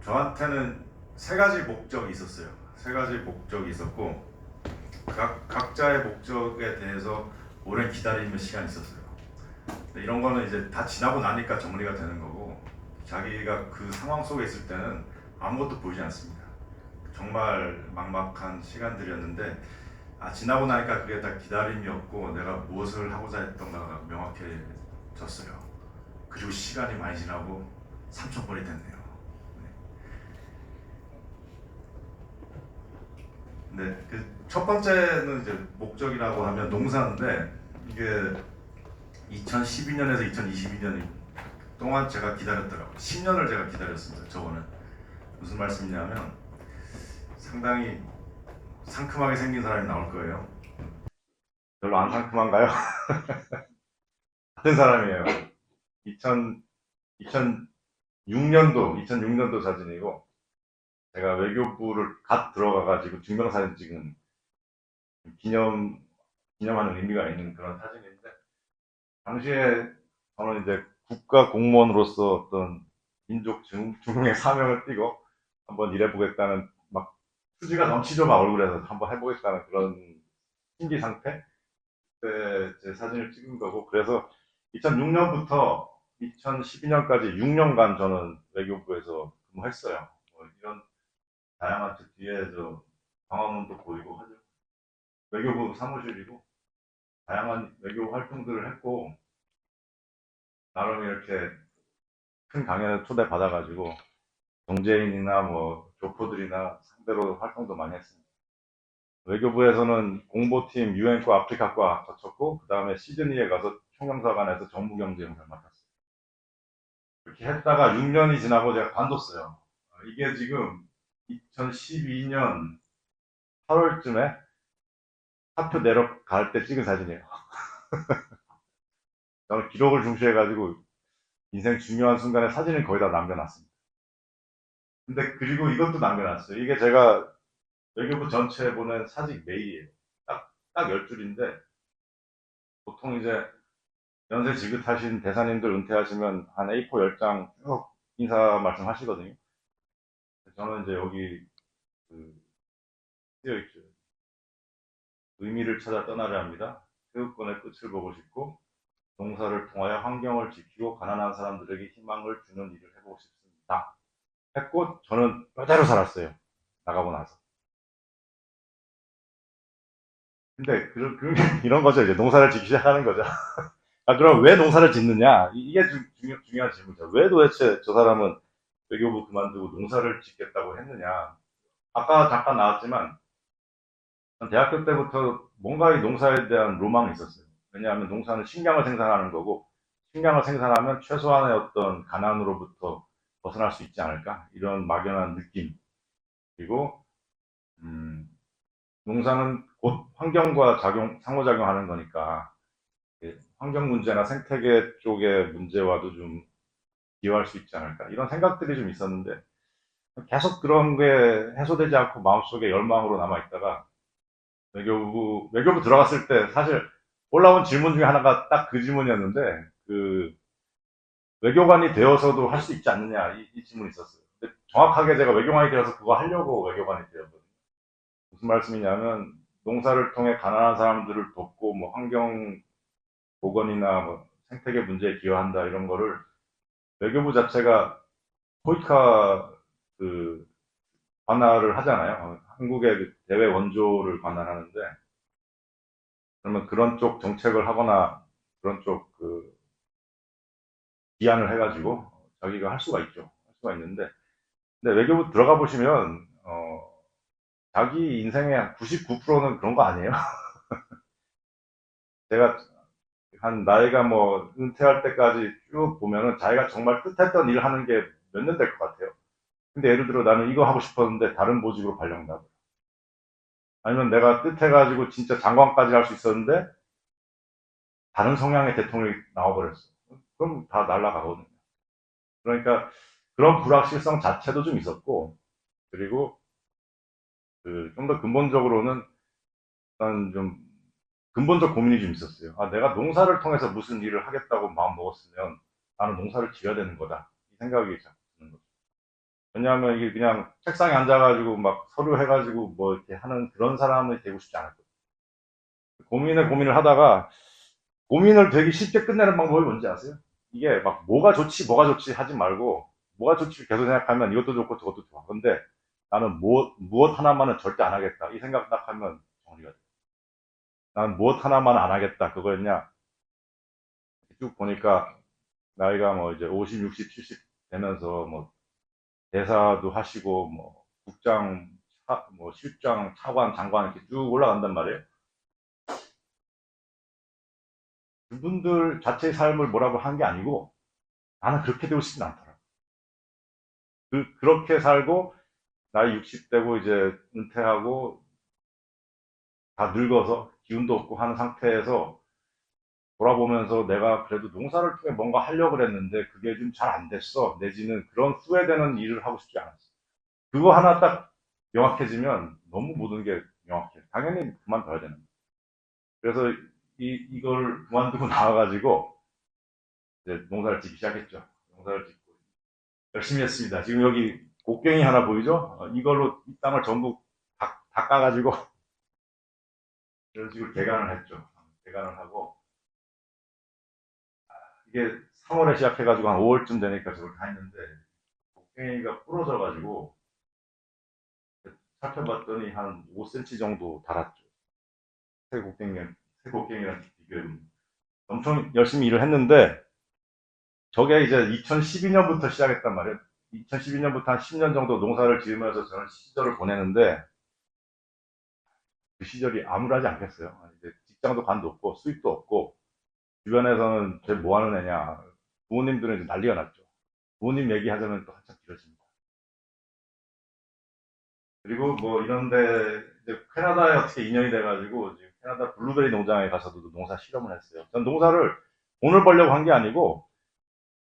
저한테는 세 가지 목적이 있었어요. 세 가지 목적이 있었고 각자의 목적에 대해서 오랜 기다림의 시간이 있었어요. 근데 이런 거는 이제 다 지나고 나니까 정리가 되는 거고 자기가 그 상황 속에 있을 때는 아무것도 보이지 않습니다. 정말 막막한 시간들이었는데 지나고 나니까 그게 다 기다림이었고 내가 무엇을 하고자 했던가가 명확해졌어요. 그리고 시간이 많이 지나고 3,000번이 됐네요. 네, 그 첫 번째는 이제 목적이라고 하면 농사인데 이게 2012년에서 2022년 동안 제가 기다렸더라고요. 10년을 제가 기다렸습니다. 저거는 무슨 말씀이냐면 상당히 상큼하게 생긴 사람이 나올 거예요. 별로 안 상큼한가요? 같은 사람이에요. 2000, 2006년도 사진이고 제가 외교부를 갓 들어가가지고 증명사진 찍은 기념, 기념하는 의미가 있는 그런 사진인데 당시에 저는 이제 국가 공무원으로서 어떤 민족 중흥의 사명을 띠고 한번 일해보겠다는 막 수지가 넘치죠. 막 얼굴에서 한번 해보겠다는 그런 신기 상태? 그때 제 사진을 찍은 거고 그래서 2006년부터 2012년까지 6년간 저는 외교부에서 근무했어요. 뭐 이런 다양한 저 뒤에 저 광화문도 보이고 하죠. 외교부 사무실이고 다양한 외교 활동들을 했고 나름 이렇게 큰 강연을 초대받아가지고 정재인이나 뭐 교포들이나 상대로 활동도 많이 했습니다. 외교부에서는 공보팀 유엔과 아프리카과 거쳤고 그 다음에 시드니에 가서 총영사관에서 정무경제형을 맡았어요. 그렇게 했다가 6년이 지나고 제가 관뒀어요. 이게 지금 2012년 8월쯤에 사표 내려갈 때 찍은 사진이에요. 저는 기록을 중시해가지고 인생 중요한 순간에 사진을 거의 다 남겨놨습니다. 근데 그리고 이것도 남겨놨어요. 이게 제가 외교부 전체에 보낸 사직 메일이에요. 딱 10줄인데 보통 이제 연세 지긋하신 대사님들 은퇴하시면 한 A4 10장 쭉 인사 말씀 하시거든요. 저는 이제 여기 그 쓰여 있죠. 의미를 찾아 떠나려 합니다. 태극권의 끝을 보고 싶고 농사를 통하여 환경을 지키고 가난한 사람들에게 희망을 주는 일을 해보고 싶습니다. 했고 저는 그대로 살았어요. 나가고 나서. 근데 이런 거죠. 이제 농사를 짓기 시작하는 거죠. 그럼 왜 농사를 짓느냐? 이게 중요한 질문이죠. 왜 도대체 저 사람은 외교부 그만두고 농사를 짓겠다고 했느냐? 아까 잠깐 나왔지만 대학교 때부터 뭔가 이 농사에 대한 로망이 있었어요. 왜냐하면 농사는 식량을 생산하는 거고 식량을 생산하면 최소한의 어떤 가난으로부터 벗어날 수 있지 않을까? 이런 막연한 느낌. 그리고 농사는 곧 환경과 상호작용하는 거니까 환경 문제나 생태계 쪽의 문제와도 좀 기여할 수 있지 않을까 이런 생각들이 좀 있었는데 계속 그런 게 해소되지 않고 마음속에 열망으로 남아있다가 외교부 들어갔을 때 사실 올라온 질문 중에 하나가 딱 그 질문이었는데 그 외교관이 되어서도 할 수 있지 않느냐 이 질문이 있었어요. 근데 정확하게 제가 외교관이 되어서 그거 하려고 외교관이 되었거든요. 무슨 말씀이냐면 농사를 통해 가난한 사람들을 돕고 뭐 환경 보건이나 뭐 생태계 문제에 기여한다 이런 거를 외교부 자체가 코이카 그 관할을 하잖아요. 한국의 그 대외 원조를 관할하는데 그러면 그런 쪽 정책을 하거나 그런 쪽 그 기한을 해가지고 자기가 할 수가 있죠. 할 수가 있는데 근데 외교부 들어가 보시면 자기 인생의 한 99%는 그런 거 아니에요. 제가 한 나이가 뭐 은퇴할 때까지 쭉 보면은 자기가 정말 뜻했던 일을 하는 게 몇 년 될 것 같아요. 근데 예를 들어 나는 이거 하고 싶었는데 다른 보직으로 발령나고 아니면 내가 뜻해가지고 진짜 장관까지 할 수 있었는데 다른 성향의 대통령이 나와버렸어. 그럼 다 날아가거든요. 그러니까 그런 불확실성 자체도 좀 있었고 그리고 그 좀 더 근본적으로는 일단 좀 근본적 고민이 좀 있었어요. 내가 농사를 통해서 무슨 일을 하겠다고 마음 먹었으면 나는 농사를 지어야 되는 거다. 이 생각이 자꾸 드는 거죠. 왜냐하면 이게 그냥 책상에 앉아가지고 막 서류 해가지고 뭐 이렇게 하는 그런 사람이 되고 싶지 않았거든요. 고민을 하다가 고민을 되게 쉽게 끝내는 방법이 뭔지 아세요? 이게 막 뭐가 좋지 하지 말고 뭐가 좋지 계속 생각하면 이것도 좋고 저것도 좋아. 근데 나는 무엇 하나만은 절대 안 하겠다. 이 생각 딱 하면 정리가 돼. 나는 무엇 하나만 안 하겠다. 그거였냐? 쭉 보니까 나이가 뭐 이제 50, 60, 70 되면서 뭐 대사도 하시고 뭐 국장, 뭐 실장, 차관, 장관 이렇게 쭉 올라간단 말이에요. 그분들 자체의 삶을 뭐라고 한 게 아니고 나는 그렇게 되고 싶진 않더라. 그렇게 살고 나이 60대고 이제 은퇴하고 다 늙어서 기운도 없고 하는 상태에서 돌아보면서 내가 그래도 농사를 통해 뭔가 하려고 그랬는데 그게 좀 잘 안 됐어. 내지는 그런 후회되는 일을 하고 싶지 않았어. 그거 하나 딱 명확해지면 너무 모든 게 명확해. 당연히 그만둬야 되는 거야. 그래서 이걸 그만두고 나와가지고 이제 농사를 짓기 시작했죠. 농사를 짓고 열심히 했습니다. 지금 여기 곡괭이 하나 보이죠? 이걸로 이 땅을 전부 다 까가지고 이런 식으로 개간을 했죠. 개간을 하고 이게 3월에 시작해가지고 한 5월쯤 되니까 저걸 다 했는데 곡괭이가 부러져가지고 살펴봤더니 한 5cm 정도 달았죠. 새 곡괭이, 새 곡괭이랑 비교해보면 엄청 열심히 일을 했는데 저게 이제 2012년부터 시작했단 말이에요. 2012년부터 한 10년 정도 농사를 지으면서 저는 시절을 보내는데 그 시절이 암울하지 않겠어요. 이제 직장도 관도 없고 수입도 없고 주변에서는 쟤 뭐 하는 애냐. 부모님들은 이제 난리가 났죠. 부모님 얘기하자면 또 한참 길어집니다. 그리고 뭐 이런데 이제 캐나다에 어떻게 인연이 돼가지고 지금 캐나다 블루베리 농장에 가서도 농사 실험을 했어요. 전 농사를 돈을 벌려고 한 게 아니고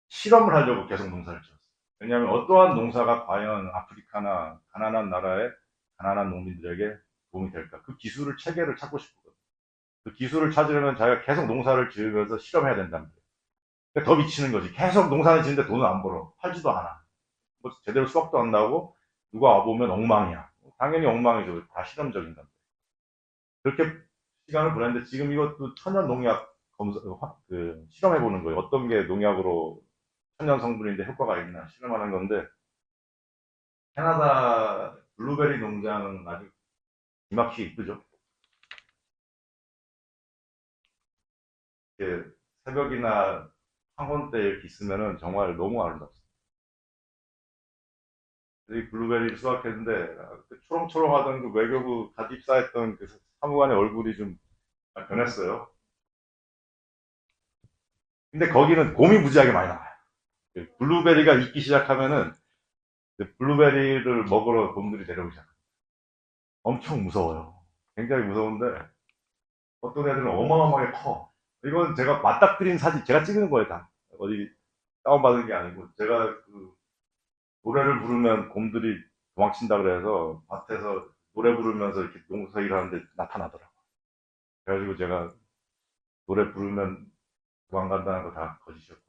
실험을 하려고 계속 농사를 지었어요. 왜냐하면 어떠한 농사가 과연 아프리카나 가난한 나라의 가난한 농민들에게 도움이 될까? 그 기술을 체계를 찾고 싶거든요. 그 기술을 찾으려면 자기가 계속 농사를 지으면서 실험해야 된다는 거예요. 그러니까 더 미치는 거지. 계속 농사를 지는데 돈을 안 벌어. 팔지도 않아. 뭐 제대로 수확도 안 나오고 누가 와보면 엉망이야. 당연히 엉망이죠. 다 실험적인 건데. 그렇게 시간을 보냈는데 지금 이것도 천연 농약 검사, 실험해 보는 거예요. 어떤 게 농약으로 천연 성분인데 효과가 있나 실험하는 건데 캐나다 블루베리 농장은 아주 기막히게 이쁘죠. 이렇게 새벽이나 황혼 때 이렇게 있으면은 정말 너무 아름답습니다. 이 블루베리를 수확했는데 그 초롱초롱하던 그 외교부 갓 입사했던 그 사무관의 얼굴이 좀 변했어요. 근데 거기는 곰이 무지하게 많이 나와요. 그 블루베리가 익기 시작하면은 그 블루베리를 먹으러 곰들이 내려오기 시작해요. 엄청 무서워요. 굉장히 무서운데 어떤 애들은 어마어마하게 커. 이건 제가 맞닥뜨린 사진, 제가 찍은 거예요, 다. 어디 다운받은 게 아니고, 제가 그 노래를 부르면 곰들이 도망친다 그래서 밭에서 노래 부르면서 이렇게 농사 일하는데 나타나더라고요. 그래가지고 제가 노래 부르면 도망간다는 거 다 거짓이었고.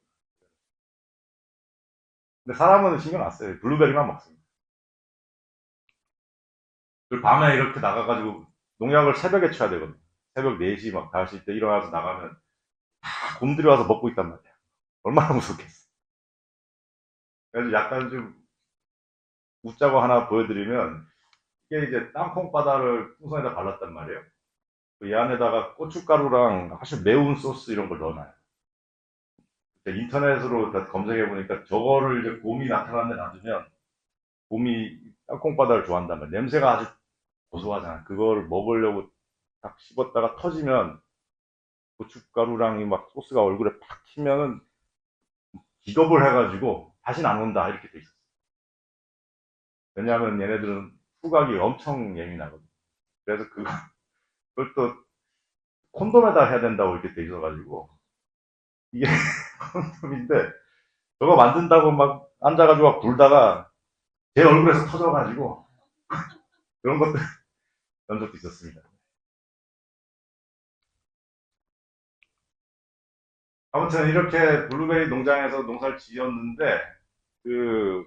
근데 사람은 신경 안 써요. 블루베리만 먹습니다. 그리고 밤에 이렇게 나가가지고 농약을 새벽에 쳐야 되거든요. 새벽 4시 막 5시 때 일어나서 나가면 다 곰들이 와서 먹고 있단 말이야. 얼마나 무섭겠어. 그래서 약간 좀 웃자고 하나 보여드리면 이게 이제 땅콩바다를 풍선에다 발랐단 말이에요. 이 안에다가 고춧가루랑 아주 매운 소스 이런 걸 넣어놔요. 인터넷으로 검색해 보니까 저거를 이제 곰이 나타나는 데 놔두면 곰이 땅콩바다를 좋아한다면 냄새가 아주 고소하잖아. 그걸 먹으려고 딱 씹었다가 터지면 고춧가루랑 막 소스가 얼굴에 팍 튀면은 기겁을 해가지고 다시는 안 온다 이렇게 돼 있었어. 왜냐하면 얘네들은 후각이 엄청 예민하거든. 그래서 그걸 또 콘돔에다 해야 된다고 이렇게 돼 있어가지고 이게 콘돔인데 저거 만든다고 막 앉아가지고 막 불다가 제 얼굴에서 터져가지고 그런 것도 그런 적도 있었습니다. 아무튼 이렇게 블루베리 농장에서 농사를 지었는데 그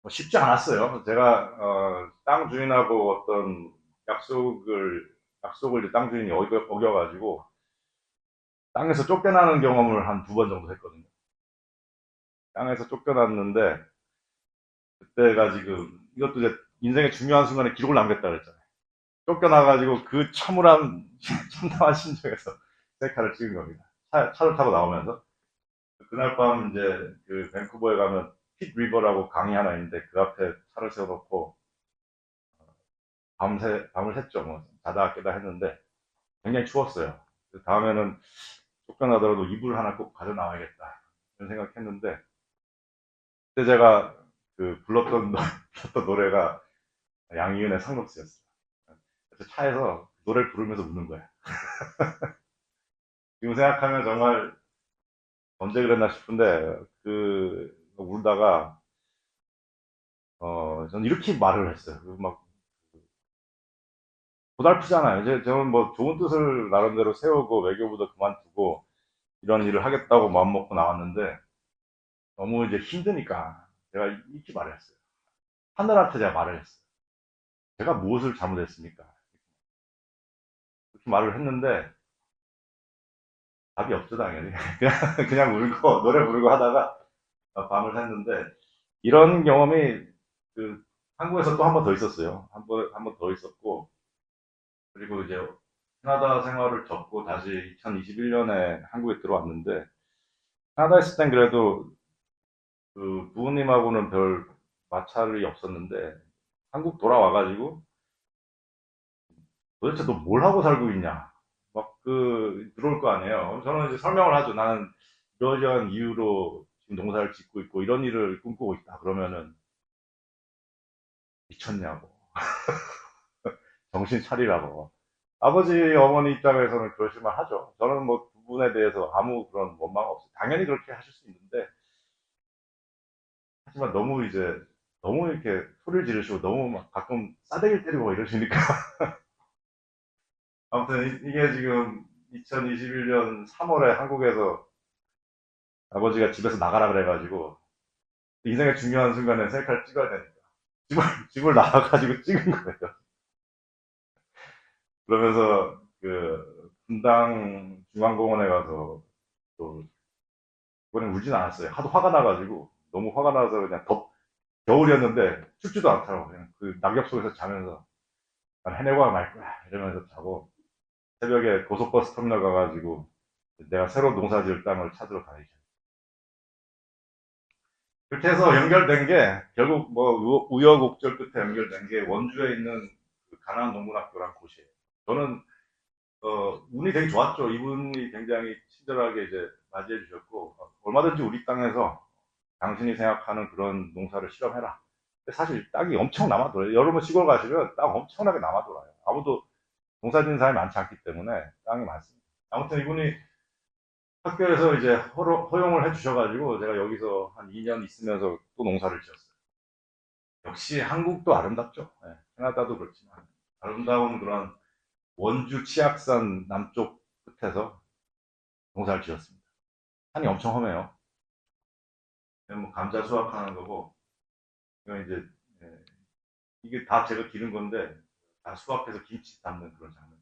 쉽지 않았어요. 제가 땅 주인하고 어떤 약속을 이제 땅 주인이 어겨가지고 땅에서 쫓겨나는 경험을 한 두 번 정도 했거든요. 땅에서 쫓겨났는데 그때가 지금 이것도 이제 인생의 중요한 순간에 기록을 남겼다 그랬잖아요. 쫓겨나가지고 그 참울한 참담한 심정에서 셀카를 찍은 겁니다. 차를 타고 나오면서 그날 밤 이제 그 밴쿠버에 가면 핏 리버라고 강이 하나 있는데 그 앞에 차를 세워놓고 밤을 샜죠. 뭐 자다 깨다 했는데 굉장히 추웠어요. 그 다음에는 쫓겨나더라도 이불 하나 꼭 가져 나와야겠다 이런 생각했는데 그때 제가 그 불렀던 노래가 양희은의 상록수였어요. 그래서 차에서 노래를 부르면서 우는 거야. 지금 생각하면 정말 언제 그랬나 싶은데 그 울다가 저는 이렇게 말을 했어요. 막 고달프잖아요. 저는 뭐 좋은 뜻을 나름대로 세우고 외교부도 그만두고 이런 일을 하겠다고 마음먹고 나왔는데 너무 이제 힘드니까 제가 이렇게 말을 했어요. 하늘한테 제가 말을 했어요. 제가 무엇을 잘못했습니까? 그렇게 말을 했는데 답이 없죠 당연히. 그냥 울고 노래 부르고 하다가 밤을 샜는데 이런 경험이 그 한국에서 또 한 번 더 있었어요. 한 번 더 있었고 그리고 이제 캐나다 생활을 접고 다시 2021년에 한국에 들어왔는데 캐나다 있을 땐 그래도 그 부모님하고는 별 마찰이 없었는데 한국 돌아와가지고 도대체 너 뭘 하고 살고 있냐 막 들어올 거 아니에요. 저는 이제 설명을 하죠. 나는 이러저러한 이유로 지금 농사를 짓고 있고 이런 일을 꿈꾸고 있다. 그러면은 미쳤냐고 정신 차리라고. 아버지 어머니 입장에서는 그러실 만 하죠. 저는 뭐 두 분에 대해서 아무 그런 원망 없어요. 당연히 그렇게 하실 수 있는데 하지만 너무 이렇게 소리를 지르시고 너무 막 가끔 싸대기를 때리고 이러시니까 아무튼 이게 지금 2021년 3월에 한국에서 아버지가 집에서 나가라 그래가지고 인생의 중요한 순간에 셀카를 찍어야 되니까 집을 나와가지고 찍은 거예요. 그러면서 그 분당 중앙공원에 가서 또 이번엔 울진 않았어요. 하도 화가 나가지고 너무 화가 나서 그냥 겨울이었는데 춥지도 않더라고. 그냥 그 낙엽 속에서 자면서 난 해내고 말 거야 이러면서 자고 새벽에 고속버스 터미널 가가지고 내가 새로 농사 지을 땅을 찾으러 다니죠. 그렇게 해서 연결된 게 결국 뭐 우여곡절 끝에 연결된 게 원주에 있는 그 가나안 농문학교란 곳이에요. 저는 운이 되게 좋았죠. 이분이 굉장히 친절하게 이제 맞이해 주셨고 얼마든지 우리 땅에서 당신이 생각하는 그런 농사를 실험해라. 근데 사실 땅이 엄청 남아돌아요. 여러분 시골 가시면 땅 엄청나게 남아돌아요. 아무도 농사 짓는 사람이 많지 않기 때문에 땅이 많습니다. 아무튼 이분이 학교에서 이제 허용을 해주셔가지고 제가 여기서 한 2년 있으면서 또 농사를 지었어요. 역시 한국도 아름답죠. 예, 캐나다도 그렇지만 아름다운 그런 원주 치악산 남쪽 끝에서 농사를 지었습니다. 산이 엄청 험해요. 뭐 감자 수확하는 거고 이건 이제 예, 이게 다 제가 기른 건데 다 수확해서 김치 담는 그런 장면.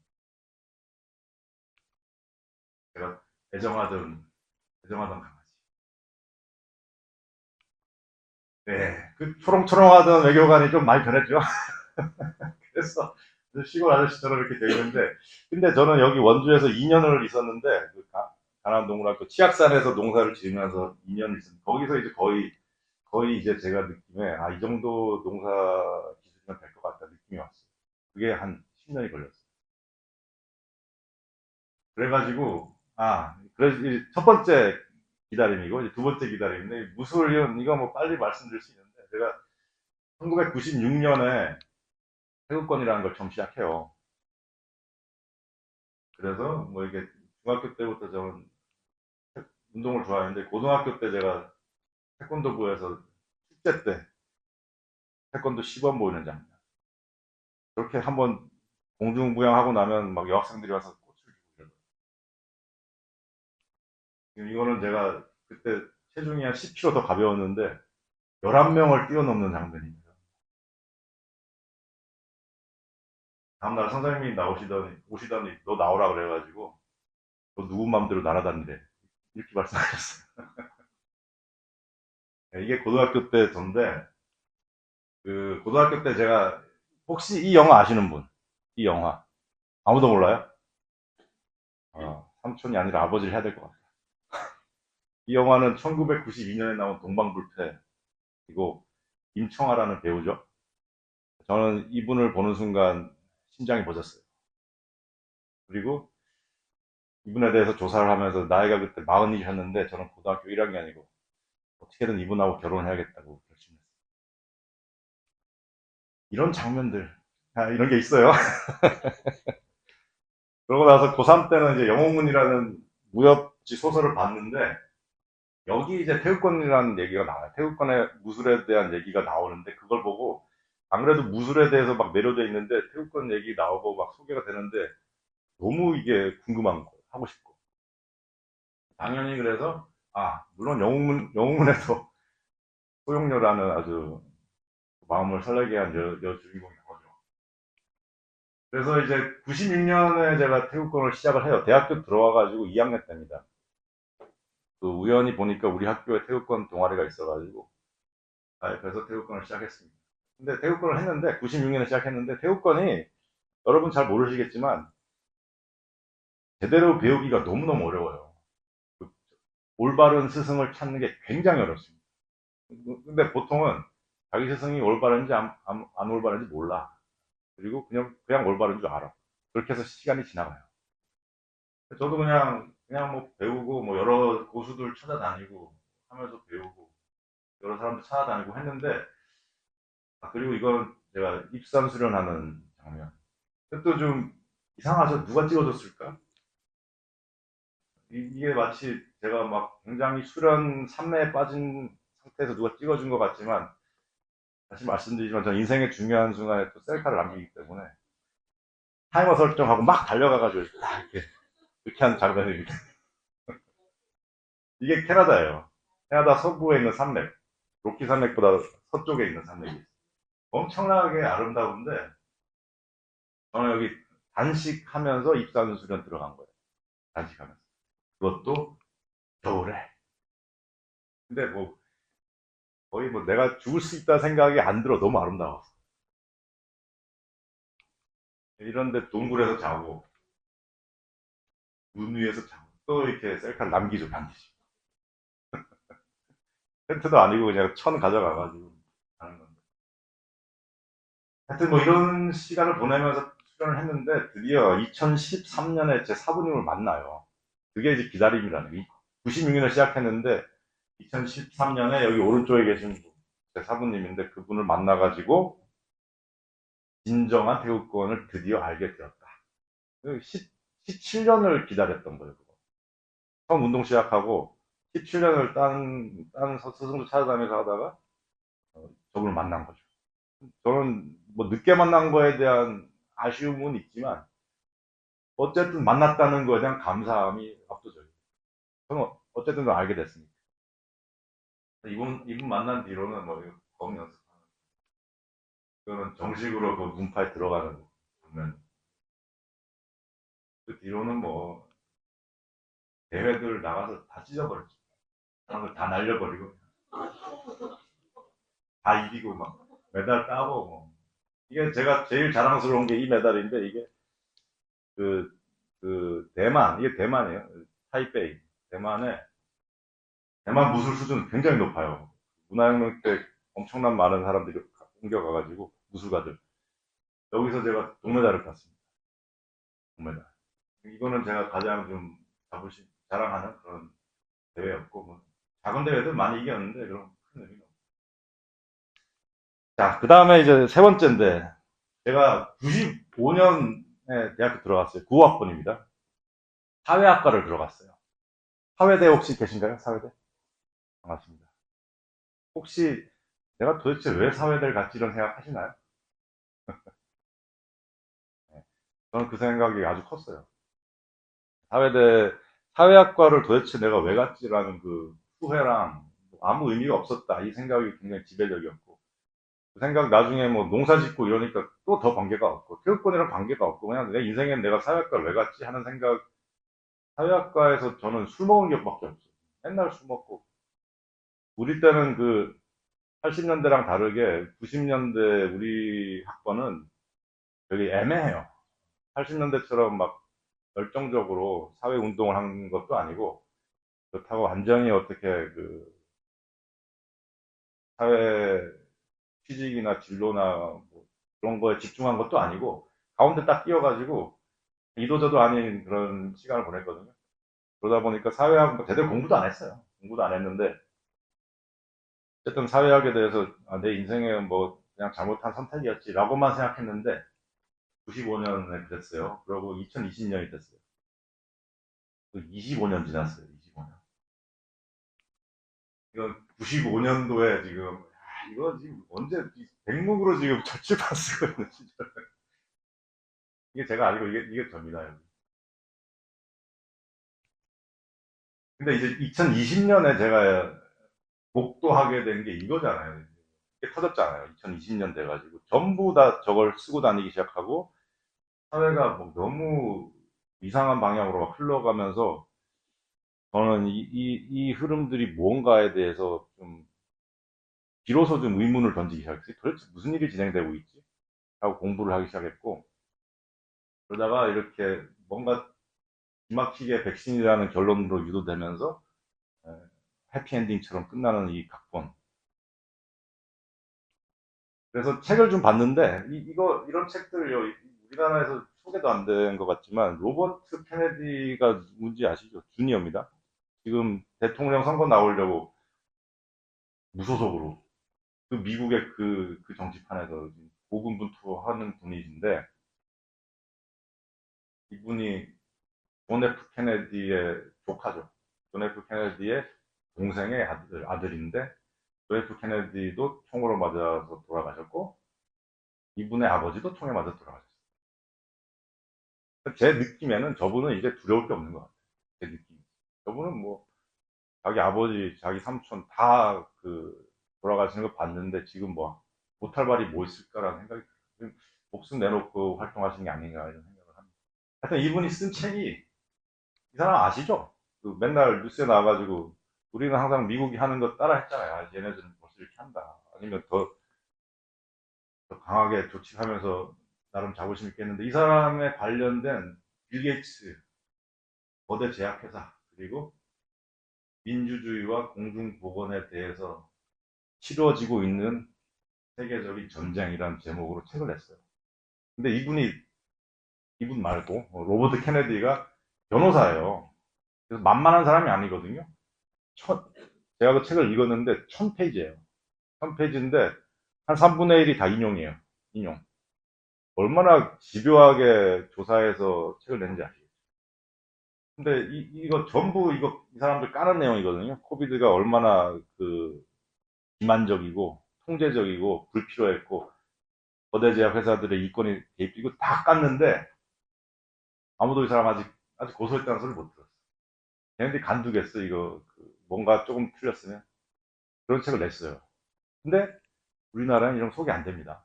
제가 애정하던 강아지. 네, 그 초롱초롱하던 외교관이 좀 많이 변했죠. 그래서 시골 아저씨처럼 이렇게 돼 있는데, 근데 저는 여기 원주에서 2년을 있었는데, 그 가난 농구학교 치악산에서 농사를 지으면서 2년 있었는데, 거기서 이제 거의 이제 제가 느낌에, 아, 이 정도 농사 기술이면 될 것 같다 느낌이 왔어요. 그게 한 10년이 걸렸어요. 그래가지고, 그래서 첫 번째 기다림이고, 이제 두 번째 기다림인데, 무술은 이거 뭐 빨리 말씀드릴 수 있는데, 제가 1996년에 태극권이라는 걸 처음 시작해요. 그래서 뭐 이게 중학교 때부터 저는 운동을 좋아했는데 고등학교 때 제가 태권도부에서 축제 때 태권도 시범 보이는 장면. 그렇게 한번 공중부양하고 나면 막 여학생들이 와서 꽃을 주고 이러더라고요. 이거는 제가 그때 체중이 한 10kg 더 가벼웠는데 11명을 뛰어넘는 장면입니다. 다음날 선생님이 오시더니 너 나오라 그래가지고 너 누구 맘대로 날아다니래. 이렇게 말씀하셨어요. 이게 고등학교 때 전데, 그 고등학교 때 제가, 혹시 이 영화 아시는 분? 이 영화 아무도 몰라요? 삼촌이 아니라 아버지를 해야 될 것 같아요. 이 영화는 1992년에 나온 동방불패, 그리고 임청아라는 배우죠. 저는 이분을 보는 순간 심장이 멎었어요. 그리고 이분에 대해서 조사를 하면서 나이가 그때 40이셨는데 저는 고등학교 1학년이고 어떻게든 이분하고 결혼해야겠다고 결심했어요. 이런 장면들, 이런 게 있어요. 그러고 나서 고3 때는 이제 영웅문이라는 무협지 소설을 봤는데, 여기 이제 태극권이라는 얘기가 나와요. 태극권의 무술에 대한 얘기가 나오는데, 그걸 보고 안 그래도 무술에 대해서 막 매료돼 있는데 태극권 얘기 나오고 막 소개가 되는데 너무 이게 궁금한 거, 하고 싶고. 당연히 그래서, 물론 영웅문에도 소용료라는 아주 마음을 설레게 한 여주인공이 나오죠. 그래서 이제 96년에 제가 태국권을 시작을 해요. 대학교 들어와가지고 2학년 때입니다. 그 우연히 보니까 우리 학교에 태국권 동아리가 있어가지고 가입해서 태국권을 시작했습니다. 근데 태국권을 했는데 96년에 시작했는데 태국권이 여러분 잘 모르시겠지만 제대로 배우기가 너무너무 어려워요. 그 올바른 스승을 찾는 게 굉장히 어렵습니다. 근데 보통은 자기 스승이 올바른지 안 올바른지 몰라. 그리고 그냥 올바른 줄 알아. 그렇게 해서 시간이 지나가요. 저도 그냥 뭐 배우고, 뭐 여러 고수들 찾아다니고 하면서 배우고, 여러 사람들 찾아다니고 했는데, 그리고 이건 제가 입산 수련하는 장면. 또 좀 이상하죠? 누가 찍어줬을까? 이게 마치 제가 막 굉장히 수련 삼매에 빠진 상태에서 누가 찍어준 것 같지만, 다시 말씀드리지만 전 인생의 중요한 순간에 또 셀카를 남기기 때문에 타이머 설정하고 막 달려가가지고 딱 이렇게 하는 장면이, 이게 캐나다예요. 캐나다 서부에 있는 산맥, 로키 산맥보다 서쪽에 있는 산맥이 있어요. 엄청나게 아름다운데 저는 여기 단식하면서 입산 수련 들어간 거예요. 단식하면서. 그것도 겨울에. 근데 뭐 거의 뭐 내가 죽을 수 있다 생각이 안 들어. 너무 아름다워서. 이런데 동굴에서 자고 눈 위에서 자고 또 이렇게 셀카를 남기죠, 반드시. 텐트도 아니고 그냥 천 가져가가지고 하는 건데. 하여튼 뭐 이런 시간을 보내면서 수련을 했는데 드디어 2013년에 제 사부님을 만나요. 그게 이제 기다림이라는 게. 96년에 시작했는데 2013년에 여기 오른쪽에 계신 제 사부님인데 그분을 만나가지고 진정한 태국권을 드디어 알게 되었다. 17년을 기다렸던 거예요. 그거. 처음 운동 시작하고 17년을 딴 스승도 찾아다니면서 하다가 저분을 만난 거죠. 저는 뭐 늦게 만난 거에 대한 아쉬움은 있지만 어쨌든 만났다는 거에 대한 감사함이 압도적이에요. 저는 어쨌든 알게 됐습니다. 이분 만난 뒤로는 뭐 검 연습하는, 그거는 정식으로 그 문파에 들어가는 장면. 그 뒤로는 뭐 대회들 나가서 다 찢어버렸죠. 사람들 다 날려버리고 다 이기고 막 메달 따고 뭐. 이게 제가 제일 자랑스러운 게 이 메달인데 이게 그, 이게 대만이에요. 타이베이. 대만 무술 수준 굉장히 높아요. 문화혁명 때 엄청난 많은 사람들이 옮겨가가지고 무술가들. 여기서 제가 동메달을 땄습니다. 동메달. 이거는 제가 가장 좀 자랑하는 그런 대회였고, 뭐 작은 대회들 많이 이겼는데 그런 큰 의미가 없어요. 자, 그 다음에 이제 세 번째인데, 제가 95년에 대학교 들어갔어요. 9학번입니다. 사회학과를 들어갔어요. 사회대 혹시 계신가요? 사회대? 반갑습니다. 혹시 내가 도대체 왜 사회대를 갔지 이런 생각 하시나요? 네. 저는 그 생각이 아주 컸어요. 사회대, 사회학과를 도대체 내가 왜 갔지라는 그 후회랑 아무 의미가 없었다. 이 생각이 굉장히 지배적이었고. 그 생각 나중에 뭐 농사 짓고 이러니까 또 더 관계가 없고, 교육권이랑 관계가 없고, 그냥 내 인생엔 내가 사회학과를 왜 갔지 하는 생각, 사회학과에서 저는 술 먹은 기억밖에 없어요. 맨날 술 먹고. 우리 때는 그 80년대랑 다르게 90년대 우리 학번은 되게 애매해요. 80년대처럼 막 열정적으로 사회 운동을 한 것도 아니고, 그렇다고 완전히 어떻게 그 사회 취직이나 진로나 뭐 그런 거에 집중한 것도 아니고, 가운데 딱 끼어가지고 이도저도 아닌 그런 시간을 보냈거든요. 그러다 보니까 사회학 뭐 제대로 공부도 안 했어요. 공부도 안 했는데 어쨌든 사회학에 대해서 내 인생에 뭐 그냥 잘못한 선택이었지라고만 생각했는데 95년에 그랬어요. 그리고 2020년이 됐어요. 25년 지났어요. 25년. 이건 95년도에 지금 이거 지금 언제 백목으로 지금 저출판 쓰고 있는 진짜. 이게 제가 아니고 이게 접니다. 여기. 근데 이제 2020년에 제가 복도하게 된 게 이거잖아요. 이게 터졌잖아요. 2020년 돼가지고 전부 다 저걸 쓰고 다니기 시작하고 사회가 뭐 너무 이상한 방향으로 막 흘러가면서 저는 이 흐름들이 뭔가에 대해서 좀 비로소 좀 의문을 던지기 시작했어요. 도대체 무슨 일이 진행되고 있지? 하고 공부를 하기 시작했고 그러다가 이렇게 뭔가 기막히게 백신이라는 결론으로 유도되면서 에, 해피엔딩처럼 끝나는 이 각본. 그래서 책을 좀 봤는데 이런 책들을요 우리나라에서 소개도 안 된 것 같지만 로버트 케네디가 누군지 아시죠? 주니어입니다. 지금 대통령 선거 나오려고 무소속으로 그 미국의 그 정치판에서 고군분투하는 분이신데 이분이 존 F 케네디의 조카죠. 존 F 케네디의 동생의 아들인데 존 F 케네디도 총으로 맞아서 돌아가셨고 이분의 아버지도 총에 맞아 돌아가셨어요. 제 느낌에는 저분은 이제 두려울 게 없는 것 같아요. 제 느낌. 저분은 뭐 자기 아버지, 자기 삼촌 다 그 돌아가시는 거 봤는데 지금 뭐 못할 말이 뭐 있을까라는 생각이 들어요. 목숨 내놓고 활동하시는 게 아닌가 이런 생각을 합니다. 하여튼 이분이 쓴 책이 이 사람 아시죠? 그 맨날 뉴스에 나와가지고 우리는 항상 미국이 하는 거 따라 했잖아요. 아, 얘네들은 벌써 이렇게 한다. 아니면 더 강하게 조치하면서 나름 자부심 있겠는데 이 사람에 관련된 빌 게이츠 거대 제약회사 그리고 민주주의와 공중보건에 대해서 치러지고 있는 세계적인 전쟁이라는 제목으로 책을 냈어요. 근데 이분 말고 로버트 케네디가 변호사예요. 그래서 만만한 사람이 아니거든요. 첫, 제가 그 책을 읽었는데 1000페이지예요. 1000페이지인데 한 3분의 1이 다 인용이에요. 인용. 얼마나 집요하게 조사해서 책을 냈는지 아시겠죠? 근데 이거 전부 이 사람들 까는 내용이거든요. 코비드가 얼마나 그 기만적이고 통제적이고 불필요했고 거대 제약 회사들의 이권이 개입되고 다 깠는데 아무도 이 사람 아직 고소했다는 소리 못 들었어. 걔네들이 간두겠어 이거 뭔가 조금 틀렸으면 그런 책을 냈어요. 근데 우리나라는 이런 소개 안 됩니다.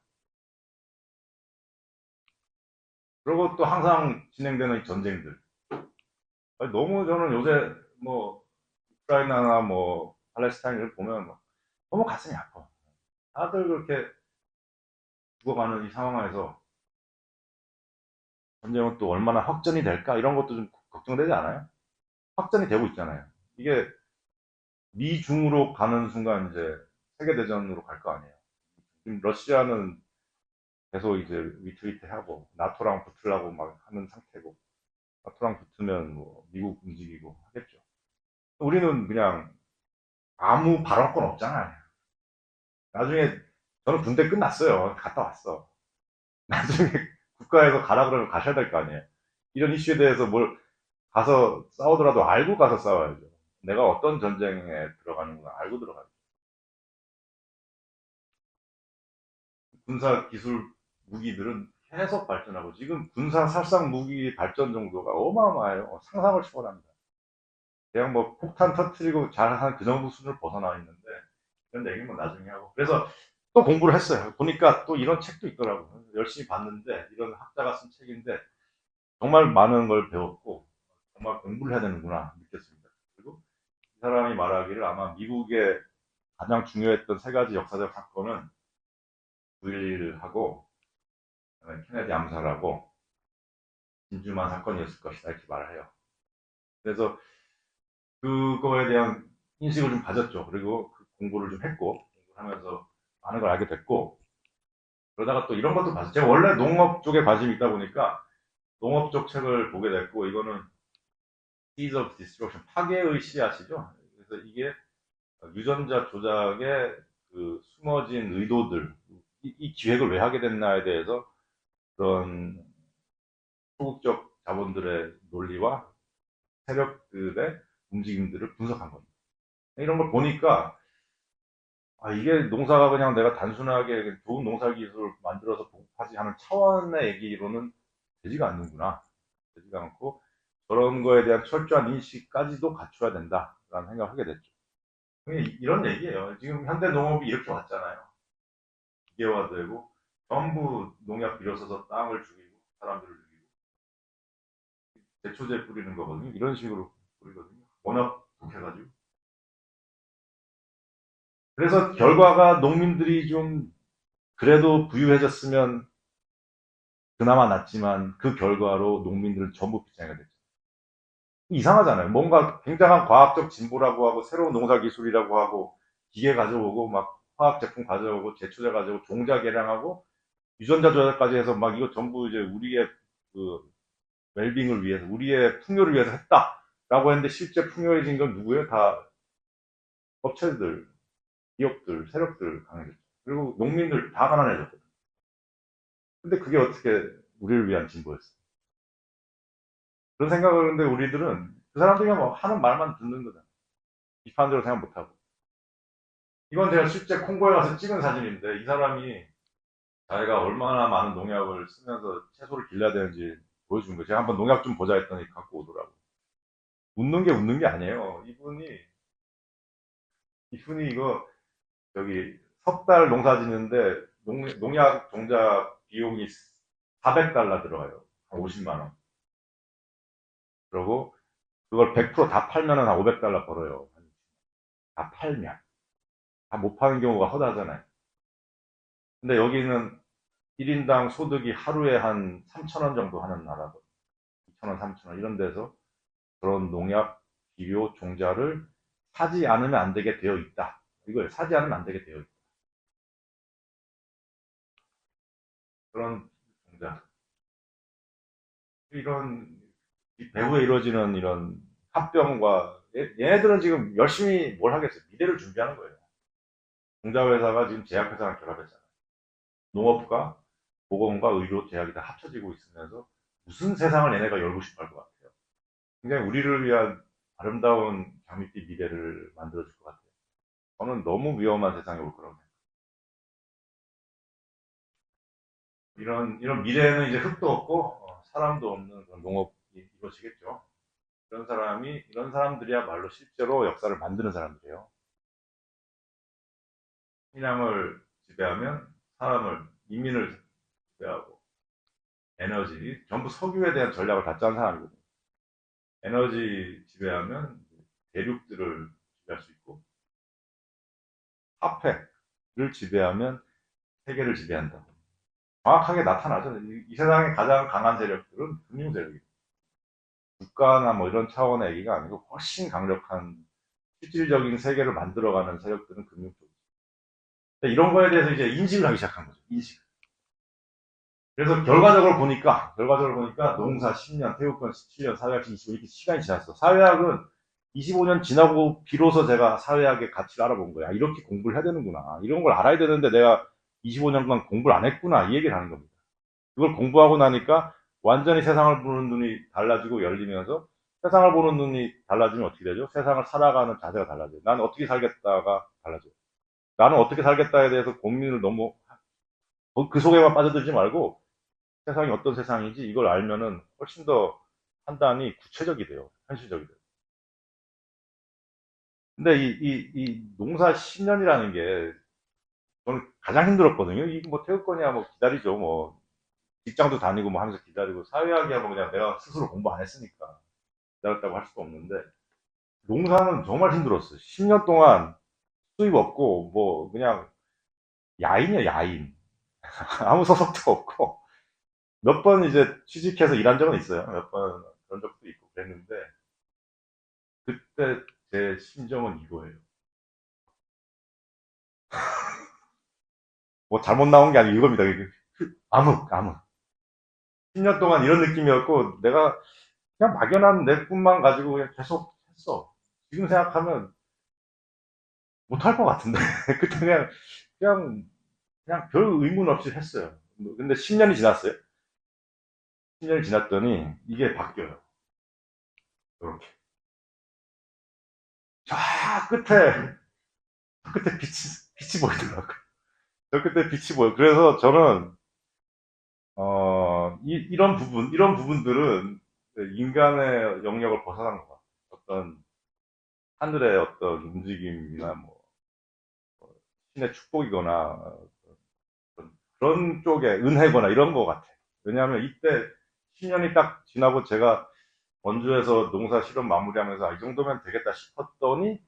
그리고 또 항상 진행되는 이 전쟁들. 아니, 너무 저는 요새 뭐 우크라이나나 뭐 팔레스타인을 보면 뭐 너무 가슴이 아파. 다들 그렇게 죽어가는 이 상황에서 전쟁은 또 얼마나 확전이 될까 이런 것도 좀 걱정되지 않아요? 확전이 되고 있잖아요. 이게 미중으로 가는 순간 이제 세계대전으로 갈 거 아니에요. 지금 러시아는 계속 이제 위트위트하고 나토랑 붙으려고 막 하는 상태고 나토랑 붙으면 뭐 미국 움직이고 하겠죠. 우리는 그냥 아무 발언권 없잖아요. 나중에 저는 군대 끝났어요. 갔다 왔어. 나중에 국가에서 가라 그러면 가셔야 될 거 아니에요. 이런 이슈에 대해서 뭘 가서 싸우더라도 알고 가서 싸워야죠. 내가 어떤 전쟁에 들어가는가 알고 들어가죠. 군사 기술 무기들은 계속 발전하고 지금 군사 살상 무기 발전 정도가 어마어마해요. 상상을 초월합니다. 그냥 뭐 폭탄 터트리고 잘한 그 정도 수준을 벗어나 있는데, 이런 얘기는 뭐 나중에 하고. 그래서 또 공부를 했어요. 보니까 또 이런 책도 있더라고요. 열심히 봤는데, 이런 학자가 쓴 책인데, 정말 많은 걸 배웠고, 정말 공부를 해야 되는구나 느꼈습니다. 그리고 이 사람이 말하기를 아마 미국의 가장 중요했던 세 가지 역사적 사건은 9.11하고, 케네디 암살하고, 진주만 사건이었을 것이다. 이렇게 말을 해요. 그래서 그거에 대한 인식을 좀 가졌죠. 그리고 그 공부를 좀 했고, 공부하면서 많은 걸 알게 됐고, 그러다가 또 이런 것도 봤어요. 제가 원래 농업 쪽에 관심이 있다 보니까 농업 쪽 책을 보게 됐고, 이거는 Seeds of Destruction, 파괴의 씨앗이죠. 그래서 이게 유전자 조작의 그 숨어진 의도들, 이 기획을 왜 하게 됐나에 대해서 그런 소극적 자본들의 논리와 세력들의 움직임들을 분석한 겁니다. 이런 걸 보니까 아, 이게 농사가 그냥 내가 단순하게 좋은 농사 기술을 만들어서 복하지 하는 차원의 얘기로는 되지가 않는구나. 되지가 않고 저런 거에 대한 철저한 인식까지도 갖춰야 된다라는 생각을 하게 됐죠. 이런 얘기예요. 지금 현대 농업이 이렇게 왔잖아요. 기계화되고 전부 농약 비료 써서 땅을 죽이고 사람들을 죽이고 제초제 뿌리는 거거든요. 이런 식으로 뿌리거든요. 워낙 독해가지고. 그래서 결과가 농민들이 좀 그래도 부유해졌으면 그나마 낫지만 그 결과로 농민들은 전부 빗장이가 됐죠. 이상하잖아요. 뭔가 굉장한 과학적 진보라고 하고 새로운 농사 기술이라고 하고 기계 가져오고 막 화학 제품 가져오고 제초제 가져오고 종자 개량하고 유전자 조작까지 해서 막 이거 전부 이제 우리의 그 웰빙을 위해서 우리의 풍요를 위해서 했다라고 했는데 실제 풍요해진 건 누구예요? 다 업체들, 기업들, 세력들 강해졌죠. 그리고 농민들 다 가난해졌거든요. 근데 그게 어떻게 우리를 위한 진보였어요? 그런 생각을 하는데 우리들은 그 사람들이 뭐 하는 말만 듣는 거잖아요. 비판적으로 생각 못하고. 이건 제가 실제 콩고에 가서 찍은 사진인데 이 사람이 자기가 얼마나 많은 농약을 쓰면서 채소를 길러야 되는지 보여준 거예요. 제가 한번 농약 좀 보자 했더니 갖고 오더라고. 웃는 게 아니에요. 이분이 이거 저기 석 달 농사 짓는데 농약 종자 비용이 400달러 들어가요. 한 50만 원. 그리고 그걸 100%다 팔면은 한 500달러 벌어요. 다 팔면. 다 못 파는 경우가 허다하잖아요. 근데 여기는 1인당 소득이 하루에 한 3,000원 정도 하는 나라고. 2,000원, 3,000원 이런 데서 그런 농약, 비료, 종자를 사지 않으면 안 되게 되어 있다. 이걸 사지 않으면 안 되게 되어 있다. 그런 종자. 이런 배후에 이루어지는 이런 합병과 얘네들은 지금 열심히 뭘 하겠어요? 미래를 준비하는 거예요. 종자회사가 지금 제약회사랑 결합했잖아요. 농업과 보건과 의료, 제약이 다 합쳐지고 있으면서 무슨 세상을 얘네가 열고 싶어 할 것 같아요. 굉장히 우리를 위한 아름다운 장밋빛 미래를 만들어줄 것 같아요. 저는 너무 위험한 세상이 올 거라고 생각해요. 이런 미래에는 이제 흙도 없고 사람도 없는 그런 농업이 이루어지겠죠. 이런 사람들이야말로 실제로 역사를 만드는 사람들이에요. 식량을 지배하면 사람을, 인민을 지배하고, 에너지, 전부 석유에 대한 전략을 다 짠 사람이거든요. 에너지 지배하면 대륙들을 지배할 수 있고, 화폐를 지배하면 세계를 지배한다. 정확하게 나타나죠. 이 세상에 가장 강한 세력들은 금융 세력이에요. 국가나 뭐 이런 차원의 얘기가 아니고 훨씬 강력한 실질적인 세계를 만들어가는 세력들은 금융 쪽. 이런 거에 대해서 이제 인식을 하기 시작한 거죠. 인식. 그래서 결과적으로 보니까 농사 10년, 태국권 17년, 사회학 25년 이렇게 시간이 지났어. 사회학은 25년 지나고 비로소 제가 사회학의 가치를 알아본 거야. 이렇게 공부를 해야 되는구나. 이런 걸 알아야 되는데 내가 25년간 공부를 안 했구나. 이 얘기를 하는 겁니다. 그걸 공부하고 나니까 완전히 세상을 보는 눈이 달라지고 열리면서 세상을 보는 눈이 달라지면 어떻게 되죠? 세상을 살아가는 자세가 달라져요. 나는 어떻게 살겠다가 달라져요. 나는 어떻게 살겠다에 대해서 고민을 너무 그 속에만 빠져들지 말고 세상이 어떤 세상인지 이걸 알면은 훨씬 더 판단이 구체적이 돼요. 현실적이 돼요. 근데 이 농사 10년이라는 게 저는 가장 힘들었거든요. 이거 뭐 태극권이야 뭐 기다리죠. 뭐 직장도 다니고 뭐 하면서 기다리고 사회학이야 뭐 그냥 내가 스스로 공부 안 했으니까 기다렸다고 할 수도 없는데 농사는 정말 힘들었어요. 10년 동안 수입 없고 뭐 그냥 야인이야 야인. 아무 소속도 없고 몇 번 이제 취직해서 일한 적은 있어요. 몇 번 그런 적도 있고 그랬는데 그때 제 심정은 이거예요. 뭐 잘못 나온 게 아니고 이겁니다. 이게 암흑 암흑. 10년 동안 이런 느낌이었고 내가 그냥 막연한 내 꿈만 가지고 그냥 계속 했어. 지금 생각하면 못할 것 같은데 그때 그냥 그냥 별 의문 없이 했어요. 근데 10년이 지났어요. 10년이 지났더니 이게 바뀌어요. 이렇게 저 끝에 빛이 보이더라고요. 저 끝에 빛이 보여. 그래서 저는 이런 부분들은 인간의 영역을 벗어난 것 같아요. 어떤 하늘의 어떤 움직임이나 뭐 신의 축복이거나 그런 쪽에 은혜거나 이런 것 같아요. 왜냐하면 이때 10년이 딱 지나고 제가 원주에서 농사 실험 마무리하면서 이 정도면 되겠다 싶었더니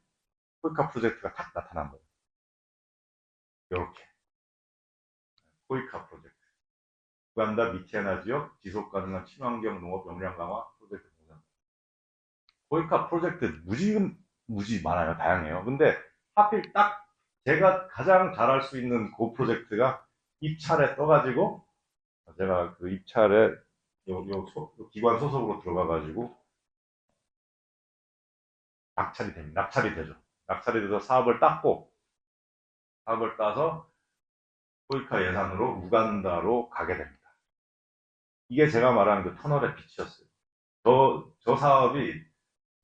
코이카 프로젝트가 탁 나타난 거예요. 이렇게 코이카 프로젝트. 우간다 미케나 지역 지속 가능한 친환경 농업 역량 강화 프로젝트 공산. 코이카 프로젝트 무지 많아요. 다양해요. 근데 하필 딱 제가 가장 잘할 수 있는 그 프로젝트가 입찰에 떠가지고 제가 그 입찰에 요 기관 소속으로 들어가가지고 낙찰이 됩니다. 낙찰이 되죠. 낙찰이 돼서 사업을 따서 코이카 예산으로 우간다로 가게 됩니다. 이게 제가 말하는 그 터널의 빛이었어요. 저 사업이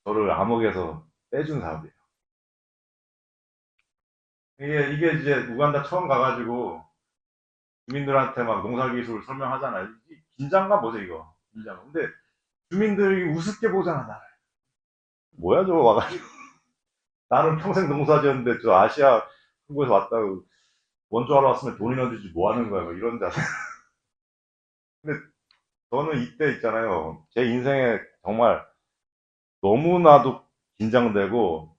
저를 암흑에서 빼준 사업이에요. 이게 이제 우간다 처음 가가지고 주민들한테 막 농사기술 설명하잖아요. 긴장감 뭐죠, 이거? 긴장감. 근데 주민들이 우습게 보잖아, 나를. 뭐야, 저거 와가지고. 나는 평생 농사 지었는데 저 아시아 한국에서 왔다고 원조하러 왔으면 돈이나 주지 뭐 하는 거야, 뭐 이런 자세. 근데 저는 이때 있잖아요. 제 인생에 정말 너무나도 긴장되고,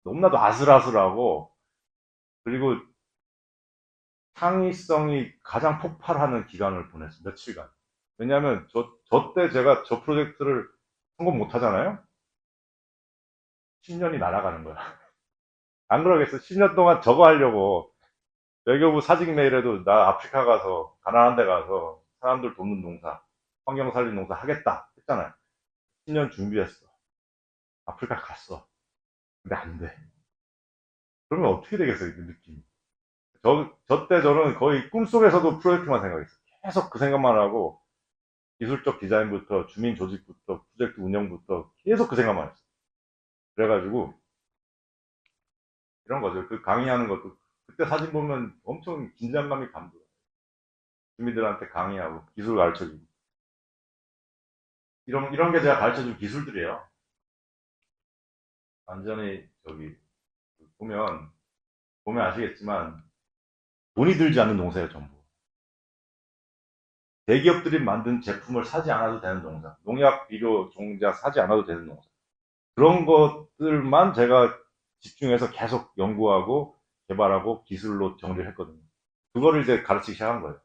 너무나도 아슬아슬하고, 그리고 창의성이 가장 폭발하는 기간을 보냈어요. 며칠간. 왜냐하면 저 때 제가 저 프로젝트를 성공 못 하잖아요? 10년이 날아가는 거야. 안 그러겠어. 10년 동안 저거 하려고 외교부 사직 메일에도 나 아프리카 가서, 가난한 데 가서 사람들 돕는 농사, 환경 살린 농사 하겠다 했잖아요. 10년 준비했어. 아프리카 갔어. 근데 안 돼. 그러면 어떻게 되겠어요, 그 느낌이. 저 때 저는 거의 꿈속에서도 프로젝트만 생각했어요. 계속 그 생각만 하고, 기술적 디자인부터, 주민 조직부터, 프로젝트 운영부터 계속 그 생각만 했어요. 그래가지고, 이런 거죠. 그 강의하는 것도, 그때 사진 보면 엄청 긴장감이 감돌아요. 주민들한테 강의하고, 기술 가르쳐주고. 이런 게 제가 가르쳐준 기술들이에요. 완전히, 보면, 보면 아시겠지만, 돈이 들지 않는 농사예요, 전부. 대기업들이 만든 제품을 사지 않아도 되는 농사. 농약, 비료, 종자 사지 않아도 되는 농사. 그런 것들만 제가 집중해서 계속 연구하고 개발하고 기술로 정리를 했거든요. 그거를 이제 가르치기 시작한 거예요.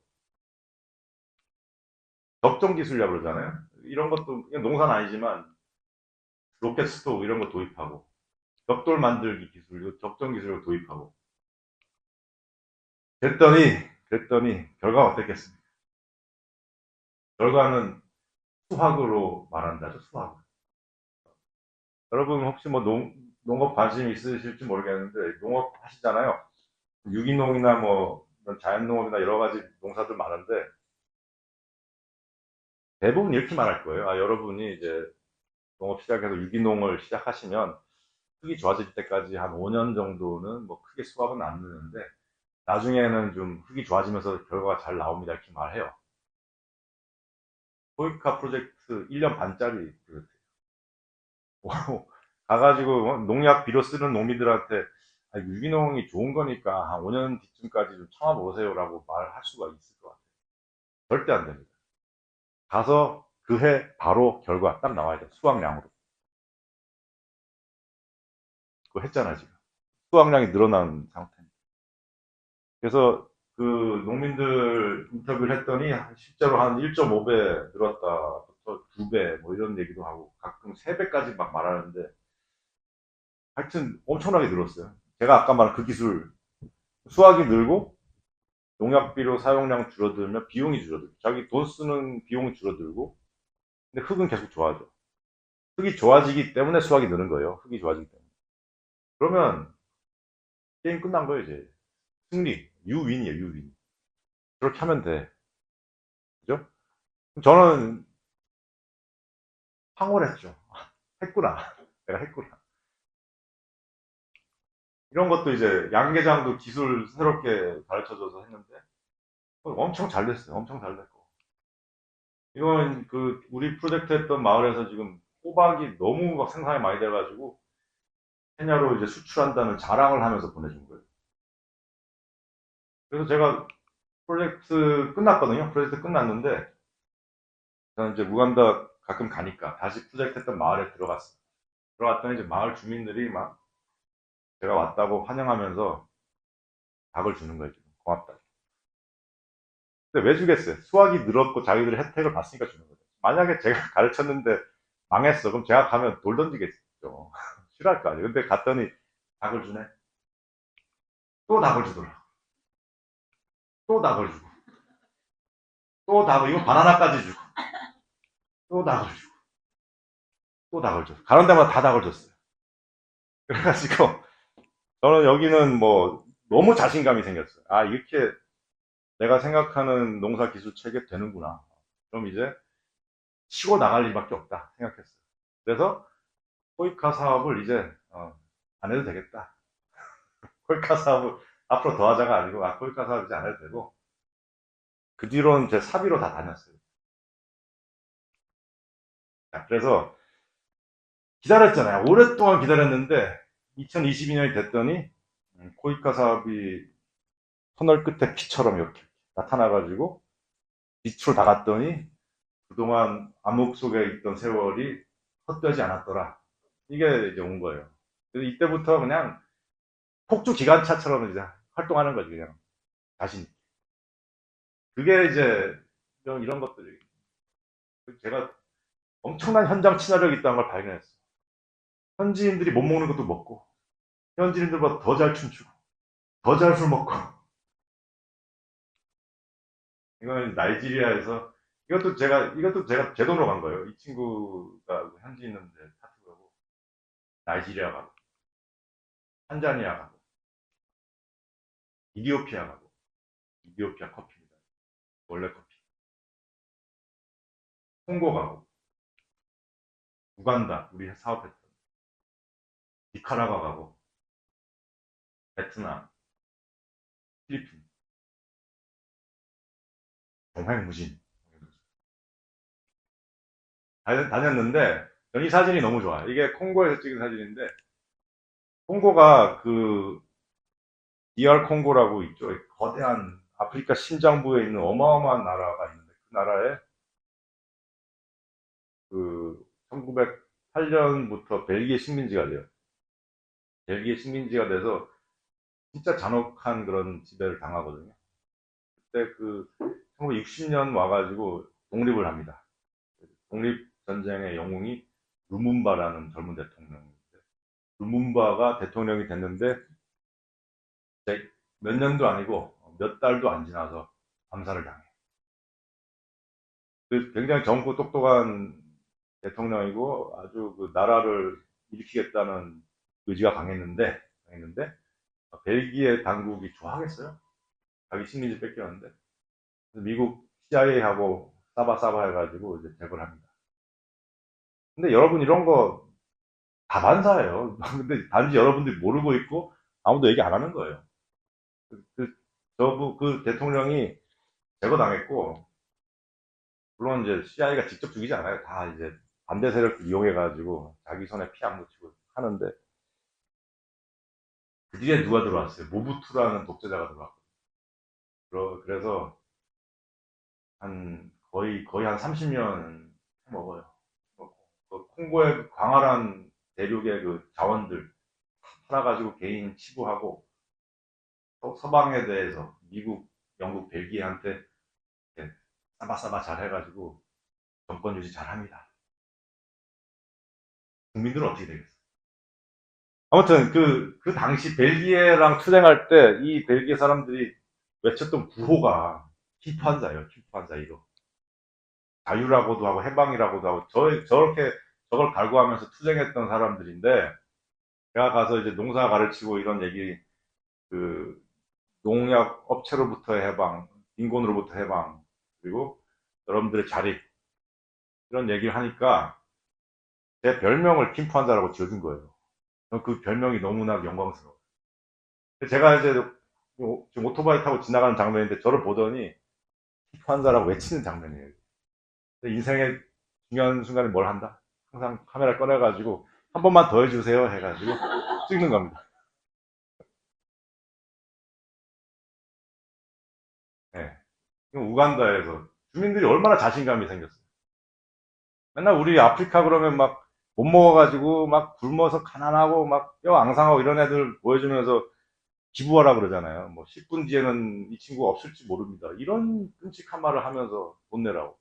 적정 기술이라고 그러잖아요. 이런 것도 그냥 농사는 아니지만 로켓 스토브 이런 거 도입하고 벽돌 만들기 기술, 적정 기술을 도입하고 그랬더니 결과가 어땠겠습니까? 결과는 수학으로 말한다죠. 수학. 여러분 혹시 뭐 농업 관심 있으실지 모르겠는데 농업 하시잖아요. 유기농이나 뭐 자연농업이나 여러 가지 농사들 많은데 대부분 이렇게 말할 거예요. 여러분이 이제 농업 시작해서 유기농을 시작하시면 흙이 좋아질 때까지 한 5년 정도는 뭐 크게 수확은 안 느는데 나중에는 좀 흙이 좋아지면서 결과가 잘 나옵니다. 이렇게 말해요. 포이카 프로젝트 1년 반짜리 프로젝트. 가가지고 농약 비료 쓰는 농민들한테 아, 유기농이 좋은 거니까 한 5년 뒤쯤까지 좀 참아보세요라고 말할 수가 있을 것 같아요. 절대 안 됩니다. 가서 그 해 바로 결과 딱 나와야 돼요. 수확량으로. 그거 했잖아요, 지금. 수확량이 늘어난 상태입니다. 그래서 그 농민들 인터뷰를 했더니 실제로 한 1.5배 늘었다부터 2배 뭐 이런 얘기도 하고 가끔 3배까지 막 말하는데 하여튼 엄청나게 늘었어요. 제가 아까 말한 그 기술 수확이 늘고 농약비료 사용량 줄어들면 비용이 줄어들고 자기 돈 쓰는 비용이 줄어들고 근데 흙은 계속 좋아져. 흙이 좋아지기 때문에 수확이 느는 거예요. 흙이 좋아지기 때문에. 그러면 게임 끝난 거예요 이제. 승리. 유윈이에요 유윈. 그렇게 하면 돼. 그죠? 저는 황홀했죠. 했구나. 내가 했구나. 이런 것도 이제 양계장도 기술 새롭게 가르쳐줘서 했는데 엄청 잘 됐어요. 엄청 잘 됐고. 이건 그 우리 프로젝트 했던 마을에서 지금 호박이 너무 막 생산이 많이 돼가지고 케냐로 이제 수출한다는 자랑을 하면서 보내준 거예요. 그래서 제가 프로젝트 끝났거든요. 프로젝트 끝났는데 저는 이제 우간다 가끔 가니까 다시 프로젝트 했던 마을에 들어갔어요. 들어갔더니 이제 마을 주민들이 막 제가 왔다고 환영하면서 닭을 주는 거예요. 지금. 고맙다. 근데 왜 주겠어요? 수학이 늘었고 자기들이 혜택을 봤으니까 주는 거죠. 만약에 제가 가르쳤는데 망했어. 그럼 제가 가면 돌 던지겠죠. 싫어할 거 아니에요. 근데 갔더니 닭을 주네. 또 닭을 주더라. 또 닭을 주고. 또 닭을, 이거 바나나까지 주고. 또 닭을 주고. 또 닭을 줘. 가는 데마다 다 닭을 줬어요. 그래가지고 저는 여기는 뭐 너무 자신감이 생겼어요. 아, 이렇게 내가 생각하는 농사 기술 체계 되는구나. 그럼 이제 치고 나갈 일밖에 없다 생각했어요. 그래서 코이카 사업을 이제 안 해도 되겠다. 코이카 사업을 앞으로 더 하자가 아니고 코이카 사업 이제 안 해도 되고 그 뒤로는 제 사비로 다 다녔어요. 자, 그래서 기다렸잖아요. 오랫동안 기다렸는데 2022년이 됐더니 코이카 사업이 터널 끝에 피처럼 이렇게 나타나가지고 밑으로 나갔더니 그동안 암흑 속에 있던 세월이 헛되지 않았더라. 이게 이제 온 거예요. 그래서 이때부터 그냥 폭주 기관차처럼 이제 활동하는 거지, 그냥. 자신. 그게 이제 이런 것들이. 제가 엄청난 현장 친화력이 있다는 걸 발견했어요. 현지인들이 못 먹는 것도 먹고, 현지인들보다 더 잘 춤추고, 더 잘 술 먹고. 이건 나이지리아에서, 이것도 제가 제 돈으로 간 거예요. 이 친구가 현지 있는데 타투가고, 나이지리아 가고, 탄자니아 가고, 이디오피아 가고, 이디오피아 커피입니다. 원래 커피. 홍고 가고, 우간다, 우리 사업했던, 니카라과 가고, 베트남, 필리핀, 동행무진. 다녔는데, 전 이 사진이 너무 좋아요. 이게 콩고에서 찍은 사진인데, 콩고가 그, DR 콩고라고 있죠. 거대한 아프리카 심장부에 있는 어마어마한 나라가 있는데, 그 나라에 그, 1908년부터 벨기에 식민지가 돼요. 벨기에 식민지가 돼서 진짜 잔혹한 그런 지배를 당하거든요. 그때 그 1960년 와가지고 독립을 합니다. 독립전쟁의 영웅이 루문바라는 젊은 대통령인데 루문바가 대통령이 됐는데 몇 년도 아니고 몇 달도 안 지나서 암살을 당해. 굉장히 젊고 똑똑한 대통령이고 아주 그 나라를 일으키겠다는 의지가 강했는데 벨기에 당국이 좋아하겠어요? 자기 식민지 뺏겼는데 미국 CIA하고 싸바싸바 해가지고 이제 제거를 합니다. 근데 여러분 이런 거 다반사예요. 근데 단지 여러분들이 모르고 있고 아무도 얘기 안 하는 거예요. 그 대통령이 제거당했고 물론 이제 CIA가 직접 죽이지 않아요. 다 이제 반대 세력을 이용해가지고 자기 손에 피 안 묻히고 하는데 그 뒤에 누가 들어왔어요? 모부투라는 독재자가 들어왔거든요. 그래서 거의 한 30년 먹어요. 그 콩고의 광활한 대륙의 그 자원들 팔아가지고 개인 치부하고 서방에 대해서 미국, 영국, 벨기에한테 싸바싸바 잘 해가지고 정권 유지 잘 합니다. 국민들은 어떻게 되겠어요? 아무튼 그 당시 벨기에랑 투쟁할 때 이 벨기에 사람들이 외쳤던 구호가 힙환자예요. 힙환자 이거. 자유라고도 하고 해방이라고도 하고 저렇게 저걸 갈구하면서 투쟁했던 사람들인데 제가 가서 이제 농사 가르치고 이런 얘기 그 농약 업체로부터의 해방, 빈곤으로부터 해방, 그리고 여러분들의 자립 이런 얘기를 하니까 제 별명을 킴판자라고 지어준 거예요. 그 별명이 너무나 영광스러워요. 제가 이제 지금 오토바이 타고 지나가는 장면인데 저를 보더니 킴판자라고 외치는 장면이에요. 인생의 중요한 순간에 뭘 한다? 항상 카메라 꺼내가지고 한 번만 더 해주세요 해가지고 찍는 겁니다. 네. 우간다에서 주민들이 얼마나 자신감이 생겼어요. 맨날 우리 아프리카 그러면 막 못 먹어가지고 막 굶어서 가난하고 막 뼈 앙상하고 이런 애들 보여주면서 기부하라 그러잖아요. 뭐 10분 뒤에는 이 친구가 없을지 모릅니다. 이런 끔찍한 말을 하면서 돈 내라고.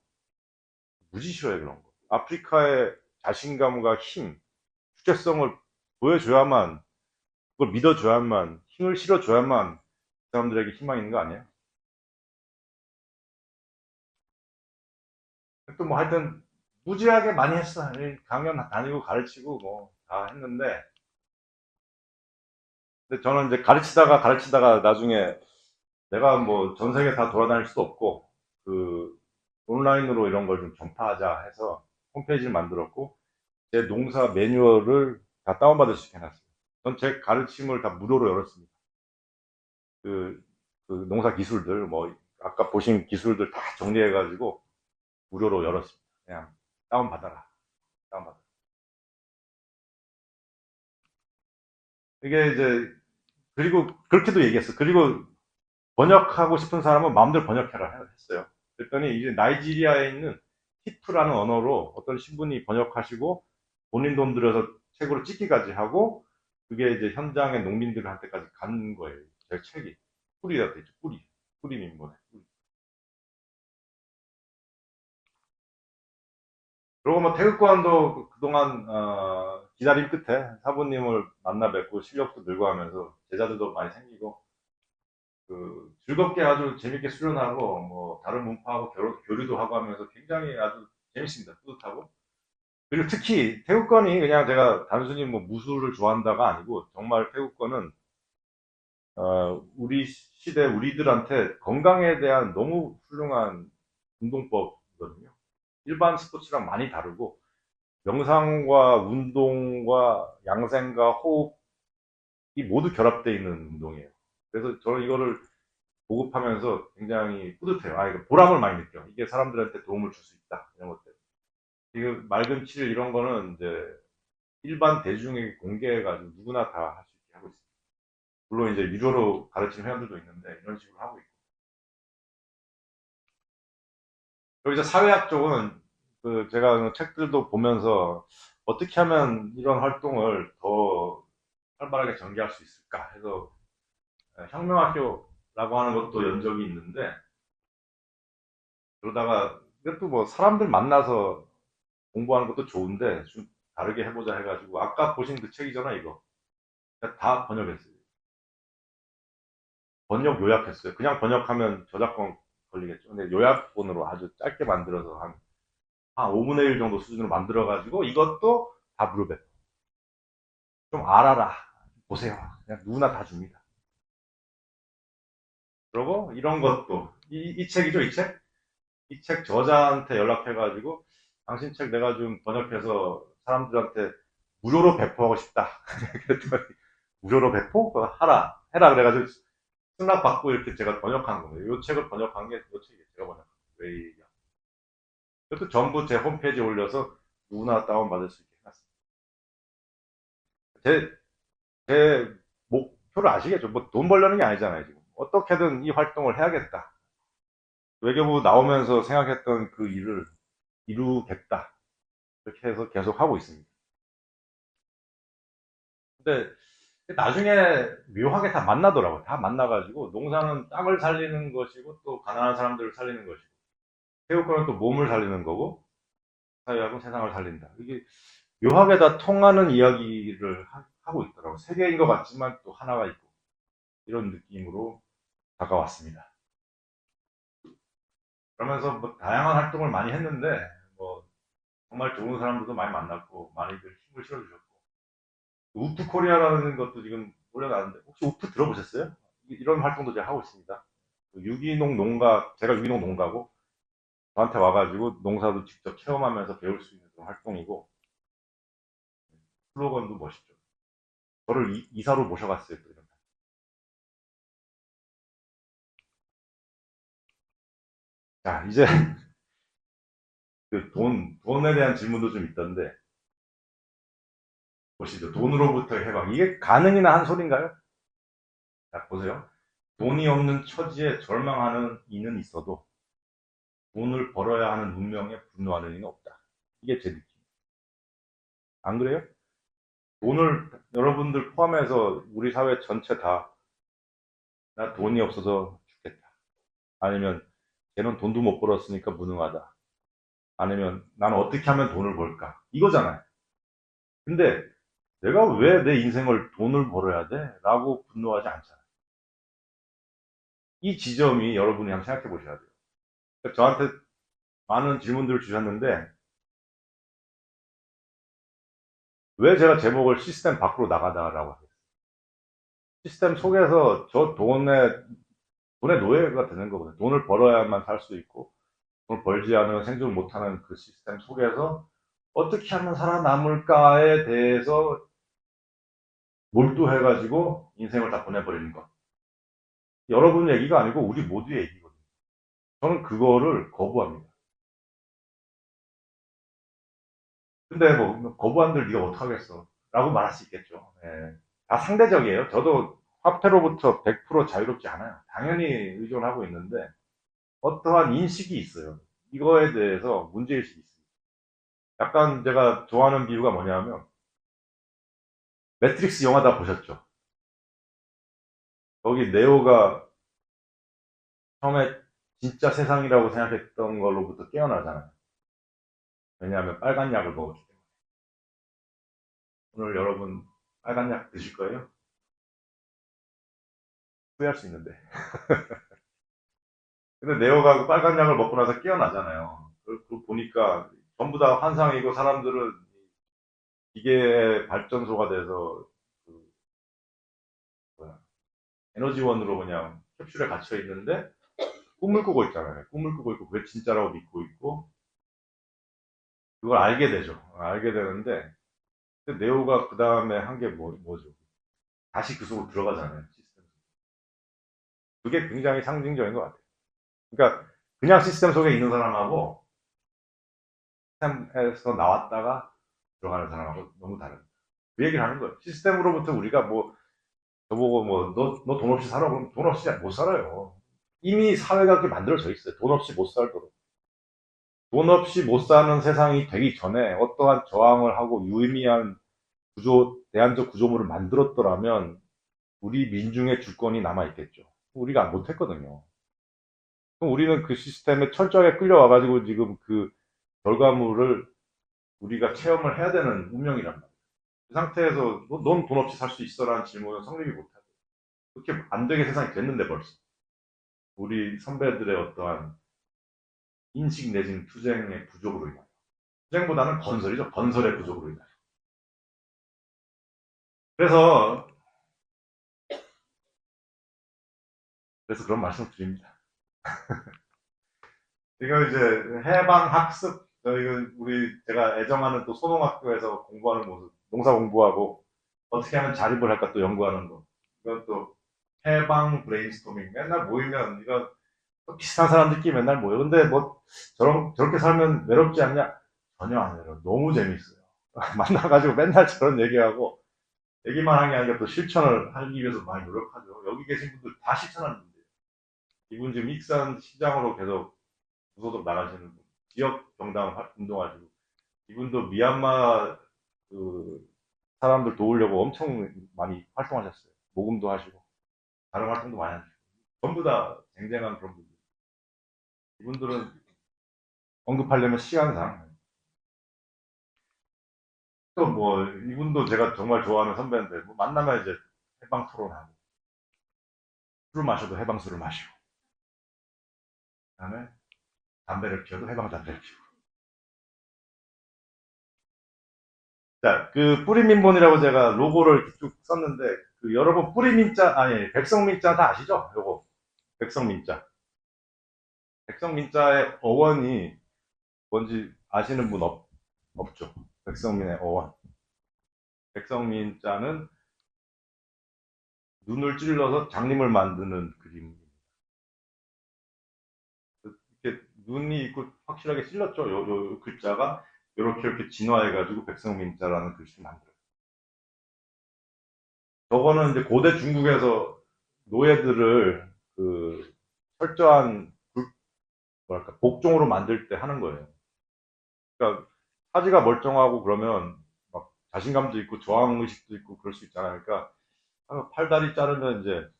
무지 싫어요, 그런 거. 아프리카의 자신감과 힘, 주체성을 보여줘야만, 그걸 믿어줘야만, 힘을 실어줘야만 그 사람들에게 희망이 있는 거 아니에요? 또 뭐 하여튼 무지하게 많이 했어. 강연 다니고 가르치고 뭐 다 했는데 근데 저는 이제 가르치다가 나중에 내가 뭐 전 세계 다 돌아다닐 수도 없고 그 온라인으로 이런 걸 좀 전파하자 해서 홈페이지를 만들었고 제 농사 매뉴얼을 다 다운받을 수 있게 해놨어요. 전 제 가르침을 다 무료로 열었습니다. 그, 그 농사 기술들 뭐 아까 보신 기술들 다 정리해가지고 무료로 열었습니다. 그냥 다운받아라. 다운받아. 이게 이제 그리고 그렇게도 얘기했어. 그리고 번역하고 싶은 사람은 마음대로 번역해라 했어요. 그랬더니 이제 나이지리아에 있는 히프라는 언어로 어떤 신분이 번역하시고 본인 돈 들여서 책으로 찍기까지 하고 그게 이제 현장의 농민들한테까지 간 거예요. 제 책이. 뿌리라고 있죠. 뿌리 민본에. 그리고 뭐 태극권도 그동안 기다림 끝에 사부님을 만나 뵙고 실력도 늘고 하면서 제자들도 많이 생기고 즐겁게 아주 재밌게 수련하고 뭐 다른 문파하고 교류도 하고 하면서 굉장히 아주 재밌습니다. 뿌듯하고. 그리고 특히 태국권이 그냥 제가 단순히 뭐 무술을 좋아한다가 아니고 정말 태국권은 우리 시대 우리들한테 건강에 대한 너무 훌륭한 운동법이거든요. 일반 스포츠랑 많이 다르고 명상과 운동과 양생과 호흡이 모두 결합되어 있는 운동이에요. 그래서 저는 이거를 보급하면서 굉장히 뿌듯해요. 이거 보람을 많이 느껴. 이게 사람들한테 도움을 줄 수 있다. 이런 것들. 지금 맑은 칠 이런 거는 이제 일반 대중에게 공개해가지고 누구나 다 할 수 있게 하고 있습니다. 물론 이제 유료로 가르치는 회원들도 있는데 이런 식으로 하고 있고. 그리고 이제 사회학 쪽은 제가 책들도 보면서 어떻게 하면 이런 활동을 더 활발하게 전개할 수 있을까 해서 혁명학교라고 하는 것도 연적이 있는데 그러다가 이것도 뭐 사람들 만나서 공부하는 것도 좋은데 좀 다르게 해보자 해가지고 아까 보신 그 책이잖아 이거 다 번역했어요. 번역 요약했어요. 그냥 번역하면 저작권 걸리겠죠. 근데 요약본으로 아주 짧게 만들어서 한 5분의 1 정도 수준으로 만들어가지고 이것도 다 무료배. 좀 알아라. 보세요. 그냥 누구나 다 줍니다. 그리고 이런 것도 이 책이죠 이 책? 이 책 저자한테 연락해가지고 당신 책 내가 좀 번역해서 사람들한테 무료로 배포하고 싶다. 그랬더니 무료로 배포? 그거 해라 그래가지고 승낙 받고 이렇게 제가 번역한 거예요. 이 책을 번역한 게 이 책이 제가 번역한 거예요. 웨이야. 이것도 전부 제 홈페이지에 올려서 누구나 다운받을 수 있게 해놨습니다. 제 목표를 아시겠죠? 뭐 돈 벌려는 게 아니잖아요, 지금. 어떻게든 이 활동을 해야겠다. 외교부 나오면서 생각했던 그 일을 이루겠다. 이렇게 해서 계속 하고 있습니다. 근데 나중에 묘하게 다 만나더라고요. 다 만나가지고 농사는 땅을 살리는 것이고 또 가난한 사람들을 살리는 것이고 체육관은 또 몸을 살리는 거고 사회하고 세상을 살린다. 이게 묘하게 다 통하는 이야기를 하고 있더라고요. 세 개인 것 같지만 또 하나가 있고 이런 느낌으로 다가왔습니다. 그러면서 뭐 다양한 활동을 많이 했는데 뭐 정말 좋은 사람들도 많이 만났고 많이들 힘을 실어주셨고 우프 코리아라는 것도 지금 올려놨는데 혹시 우프 들어보셨어요? 이런 활동도 제가 하고 있습니다. 유기농 농가, 제가 유기농 농가고 저한테 와가지고 농사도 직접 체험하면서 배울 수 있는 그런 활동이고 슬로건도 멋있죠. 저를 이사로 모셔갔어요. 또 이런. 자, 이제 그 돈에 대한 질문도 좀 있던데 보시죠. 돈으로부터 해방. 이게 가능이나 한 소린가요? 자, 보세요. 돈이 없는 처지에 절망하는 이는 있어도 돈을 벌어야 하는 운명에 분노하는 이는 없다. 이게 제 느낌. 안 그래요? 돈을 여러분들 포함해서 우리 사회 전체 다 나 돈이 없어서 죽겠다. 아니면 걔는 돈도 못 벌었으니까 무능하다. 아니면 나는 어떻게 하면 돈을 벌까? 이거잖아요. 근데 내가 왜 내 인생을 돈을 벌어야 돼? 라고 분노하지 않잖아요. 이 지점이 여러분이 한번 생각해 보셔야 돼요. 그러니까 저한테 많은 질문들을 주셨는데 왜 제가 제목을 시스템 밖으로 나가다라고 하겠어요? 시스템 속에서 저 돈의 노예가 되는 거거든요. 돈을 벌어야만 살 수 있고 돈을 벌지 않으면 생존을 못하는 그 시스템 속에서 어떻게 하면 살아남을까에 대해서 몰두해가지고 인생을 다 보내버리는 것. 여러분 얘기가 아니고 우리 모두의 얘기거든요. 저는 그거를 거부합니다. 근데 뭐 거부한들 네가 어떡하겠어 라고 말할 수 있겠죠. 예. 다 상대적이에요. 저도 화폐로부터 100% 자유롭지 않아요. 당연히 의존하고 있는데 어떠한 인식이 있어요. 이거에 대해서 문제의식이 있습니다. 약간 제가 좋아하는 비유가 뭐냐면 매트릭스 영화 다 보셨죠? 거기 네오가 처음에 진짜 세상이라고 생각했던 걸로부터 깨어나잖아요. 왜냐하면 빨간 약을 먹었기 때문에. 오늘 여러분 빨간 약 드실 거예요? 후회할 수 있는데. 근데 네오가 그 빨간 약을 먹고 나서 깨어나잖아요. 그걸 보니까 전부 다 환상이고 사람들은 기계의 발전소가 돼서 그 뭐야, 에너지원으로 그냥 캡슐에 갇혀 있는데 꿈을 꾸고 있잖아요. 꿈을 꾸고 있고 그게 진짜라고 믿고 있고 그걸 알게 되죠. 알게 되는데 네오가 그 다음에 한 게 뭐죠? 다시 그 속으로 들어가잖아요. 시스템. 그게 굉장히 상징적인 것 같아요. 그러니까 그냥 시스템 속에 있는 사람하고 시스템에서 나왔다가 들어가는 사람하고 너무 다릅니다. 그 얘기를 하는 거예요. 시스템으로부터 우리가 뭐 저보고 뭐 너 돈 없이 살아 그럼 돈 없이 못 살아요. 이미 사회가 그렇게 만들어져 있어요. 돈 없이 못 살도록. 돈 없이 못 사는 세상이 되기 전에 어떠한 저항을 하고 유의미한 대안적 구조물을 만들었더라면 우리 민중의 주권이 남아있겠죠. 우리가 못했거든요. 그럼 우리는 그 시스템에 철저하게 끌려와가지고 지금 그 결과물을 우리가 체험을 해야 되는 운명이란 말이에요. 그 상태에서 넌 돈 없이 살 수 있어라는 질문은 성립이 못하죠. 그렇게 안 되게 세상이 됐는데 벌써. 우리 선배들의 어떠한 인식 내지는 투쟁의 부족으로 인하여. 투쟁보다는 건설이죠. 건설의 부족으로 인하여. 그래서, 그래서 그런 말씀을 드립니다. 이거 이제 해방 학습, 제가 애정하는 또 소농학교에서 공부하는 모습, 농사 공부하고 어떻게 하면 자립을 할까 또 연구하는 거. 이건 또 해방 브레인스토밍. 맨날 모이면 이거 비슷한 사람들끼리 맨날 모여. 근데 뭐 저렇게 살면 외롭지 않냐? 전혀 안 외로워. 너무 재밌어요. 만나가지고 맨날 저런 얘기하고 얘기만 하는 게 아니라 또 실천을 하기 위해서 많이 노력하죠. 여기 계신 분들 다 실천하는 분들. 이분 지금 익산 시장으로 계속 무소속 나가시는 분, 지역 정당 운동하시고, 이분도 미얀마 그 사람들 도우려고 엄청 많이 활동하셨어요. 모금도 하시고, 다른 활동도 많이 하시고. 전부 다 쟁쟁한 그런 분들. 이분들은 언급하려면 시간상. 또 뭐, 이분도 제가 정말 좋아하는 선배인데, 뭐 만나면 이제 해방 토론하고, 술을 마셔도 해방술을 마시고, 그 다음에 담배를 피워도 해방 담배를 피우고. 자, 그 뿌리민본이라고 제가 로고를 이렇게 쭉 썼는데, 그 여러분 뿌리민자, 아니, 백성민자 다 아시죠? 요거. 백성민자. 백성민자의 어원이 뭔지 아시는 분 없죠? 백성민의 어원. 백성민자는 눈을 찔러서 장님을 만드는 그림입니다. 이렇게 눈이 있고 확실하게 찔렀죠. 요 글자가 이렇게 진화해가지고 백성민자라는 글씨를 만들어요. 저거는 이제 고대 중국에서 노예들을 그 철저한 뭐랄까 복종으로 만들 때 하는 거예요. 그러니까 사지가 멀쩡하고 그러면 막 자신감도 있고 저항 의식도 있고 그럴 수 있잖아요. 그러니까 팔다리 자르면 이제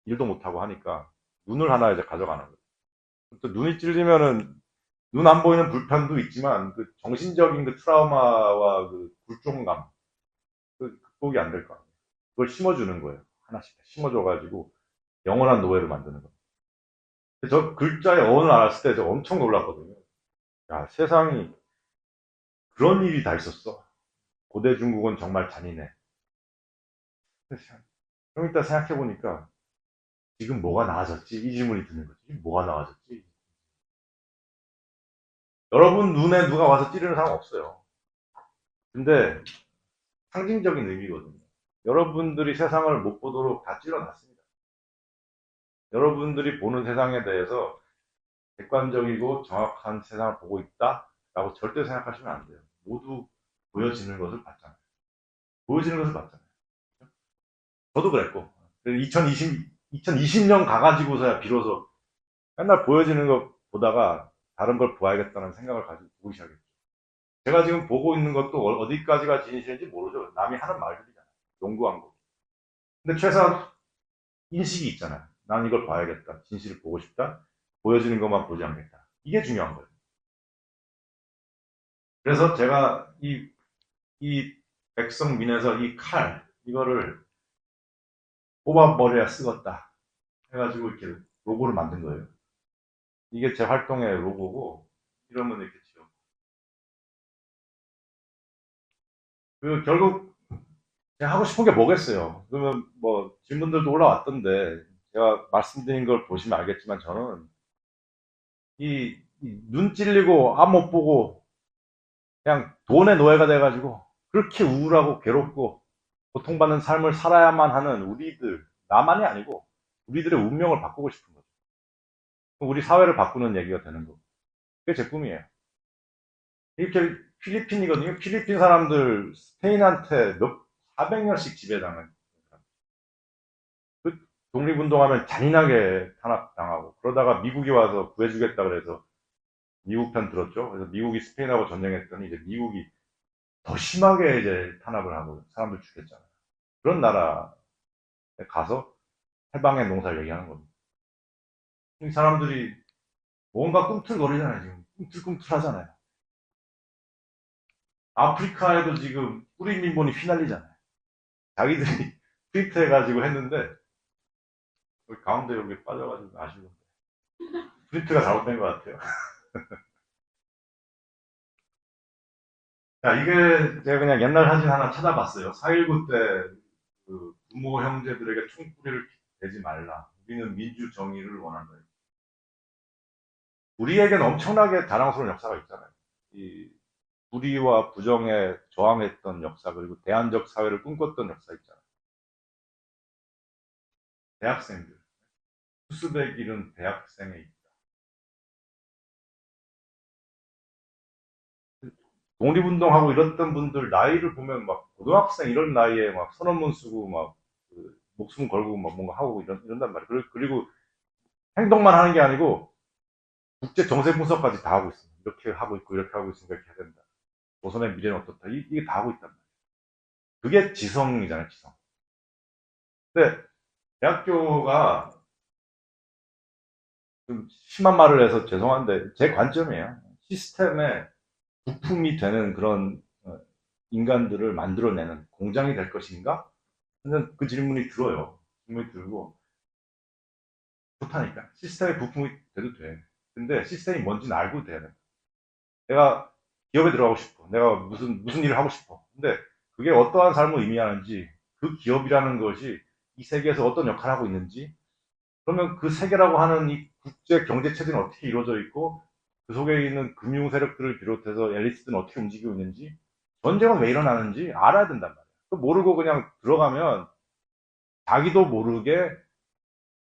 일도 못 하고 하니까 눈을 하나 이제 가져가는 거예요. 또 눈이 찔리면은 눈 안 보이는 불편도 있지만 그 정신적인 그 트라우마와 그 굴종감 그 극복이 안 될 거 아니에요. 그걸 심어주는 거예요. 하나씩 심어줘가지고 영원한 노예를 만드는 거예요. 저 글자의 어원을 알았을 때 저 엄청 놀랐거든요. 야, 세상이 그런 일이 다 있었어. 고대 중국은 정말 잔인해. 좀 이따 생각해보니까 지금 뭐가 나아졌지? 이 질문이 드는 거지. 지금 뭐가 나아졌지? 여러분 눈에 누가 와서 찌르는 사람 없어요. 근데 상징적인 의미거든요. 여러분들이 세상을 못 보도록 다 찔러놨습니다. 여러분들이 보는 세상에 대해서 객관적이고 정확한 세상을 보고 있다라고 절대 생각하시면 안 돼요. 모두 보여지는 것을 봤잖아요. 보여지는 것을 봤잖아요. 저도 그랬고 2020년 가가지고서야 비로소 맨날 보여지는 것 보다가 다른 걸 봐야겠다는 생각을 가지고 보기 시작했죠. 제가 지금 보고 있는 것도 어디까지가 진실인지 모르죠. 남이 하는 말들이잖아요. 연구한 거. 근데 최소한 인식이 있잖아요. 난 이걸 봐야겠다. 진실을 보고 싶다. 보여지는 것만 보지 않겠다. 이게 중요한 거예요. 그래서 제가 이 백성민에서 이 칼, 이거를 뽑아버려야 쓰겄다. 해가지고 이렇게 로고를 만든 거예요. 이게 제 활동의 로고고, 이러면 이렇게 지어. 그 결국 제가 하고 싶은 게 뭐겠어요. 그러면 뭐 질문들도 올라왔던데, 제가 말씀드린 걸 보시면 알겠지만 저는 눈 찔리고 앞 못 보고 그냥 돈의 노예가 돼가지고 그렇게 우울하고 괴롭고 고통받는 삶을 살아야만 하는 우리들, 나만이 아니고 우리들의 운명을 바꾸고 싶은 거죠. 우리 사회를 바꾸는 얘기가 되는 거고. 그게 제 꿈이에요. 이렇게 필리핀이거든요. 필리핀 사람들 스페인한테 400년씩 지배당한. 그 독립운동하면 잔인하게 탄압당하고 그러다가 미국이 와서 구해주겠다 그래서 미국 편 들었죠. 그래서 미국이 스페인하고 전쟁했더니 이제 미국이 더 심하게 이제 탄압을 하고 사람들 죽였잖아요. 그런 나라에 가서 해방의 농사를 얘기하는 겁니다. 이 사람들이 뭔가 꿈틀거리잖아요, 지금. 꿈틀꿈틀하잖아요. 아프리카에도 지금 뿌리 민본이 휘날리잖아요. 자기들이 프린트해가지고 했는데, 여기 가운데 여기 빠져가지고 아쉬운데. 프린트가 잘못된 것 같아요. 자, 이게 제가 그냥 옛날 사진 하나 찾아봤어요. 4.19 때 그 부모 형제들에게 총구리를 대지 말라. 우리는 민주 정의를 원한다. 우리에겐 엄청나게 자랑스러운 역사가 있잖아요. 이 불의와 부정에 저항했던 역사, 그리고 대안적 사회를 꿈꿨던 역사 있잖아요. 대학생들. 수습의 길은 대학생에 있다. 독립운동하고 이랬던 분들 나이를 보면 막 고등학생 이런 나이에 막 선언문 쓰고 막 목숨 걸고 막 뭔가 하고 이런단 말이에요. 그리고 행동만 하는 게 아니고 국제 정세 분석까지 다 하고 있습니다. 이렇게 하고 있고 이렇게 하고 있으니까 이렇게 해야 된다. 조선의 미래는 어떻다. 이게 다 하고 있단 말이에요. 그게 지성이잖아요, 지성. 근데 대학교가 좀 심한 말을 해서 죄송한데 제 관점이에요. 시스템에 부품이 되는 그런 인간들을 만들어내는 공장이 될 것인가? 저는 그 질문이 들어요. 질문이 들고 좋다니까. 시스템의 부품이 돼도 돼. 근데 시스템이 뭔지는 알고 돼야 돼. 내가 기업에 들어가고 싶어. 내가 무슨 일을 하고 싶어. 근데 그게 어떠한 삶을 의미하는지, 그 기업이라는 것이 이 세계에서 어떤 역할을 하고 있는지, 그러면 그 세계라고 하는 이 국제 경제 체제는 어떻게 이루어져 있고, 그 속에 있는 금융 세력들을 비롯해서 엘리트들은 어떻게 움직이고 있는지, 전쟁은 왜 일어나는지 알아야 된단 말이야. 그 모르고 그냥 들어가면 자기도 모르게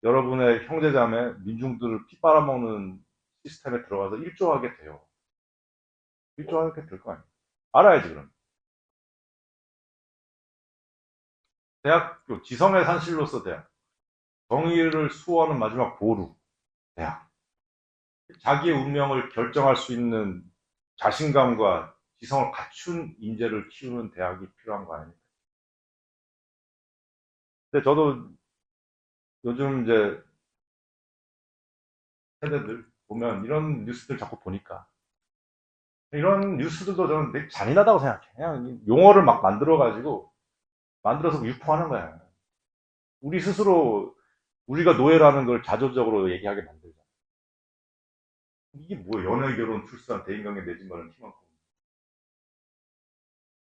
여러분의 형제자매, 민중들을 피 빨아먹는 시스템에 들어가서 일조하게 돼요. 일조하게 될 거 아니에요. 알아야지, 그럼. 대학교, 지성의 산실로서 대학. 정의를 수호하는 마지막 보루, 대학. 자기의 운명을 결정할 수 있는 자신감과 지성을 갖춘 인재를 키우는 대학이 필요한 거 아닙니까? 근데 저도 요즘 이제 세대들 보면 이런 뉴스들 자꾸 보니까 이런 뉴스들도 저는 되게 잔인하다고 생각해. 그냥 용어를 막 만들어서 유포하는 거야. 우리 스스로 우리가 노예라는 걸 자조적으로 얘기하게 만들자. 이게 뭐 연애, 결혼, 출산, 대인관계 내지 말은 키만큼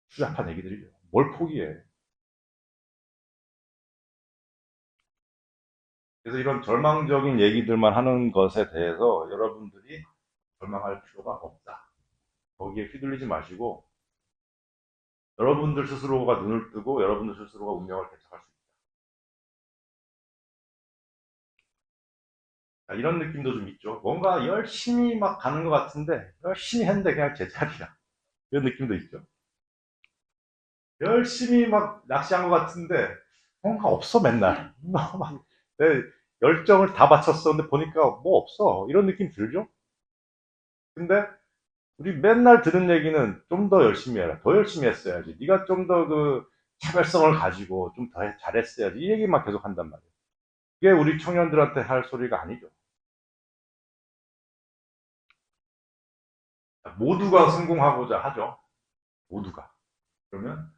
추잡한 얘기들이죠. 뭘 포기해. 그래서 이런 절망적인 얘기들만 하는 것에 대해서 여러분들이 절망할 필요가 없다. 거기에 휘둘리지 마시고 여러분들 스스로가 눈을 뜨고 여러분들 스스로가 운명을 개척할 수 있다. 이런 느낌도 좀 있죠. 뭔가 열심히 막 가는 것 같은데 열심히 했는데 그냥 제자리야. 이런 느낌도 있죠. 열심히 막 낚시한 것 같은데 뭔가 없어 맨날. 내 열정을 다 바쳤었는데 보니까 뭐 없어. 이런 느낌 들죠? 근데 우리 맨날 들은 얘기는 좀 더 열심히 해라. 더 열심히 했어야지. 네가 좀 더 그 차별성을 가지고 좀 더 잘했어야지. 이 얘기만 계속 한단 말이에요. 그게 우리 청년들한테 할 소리가 아니죠. 모두가 성공하고자 하죠. 모두가. 그러면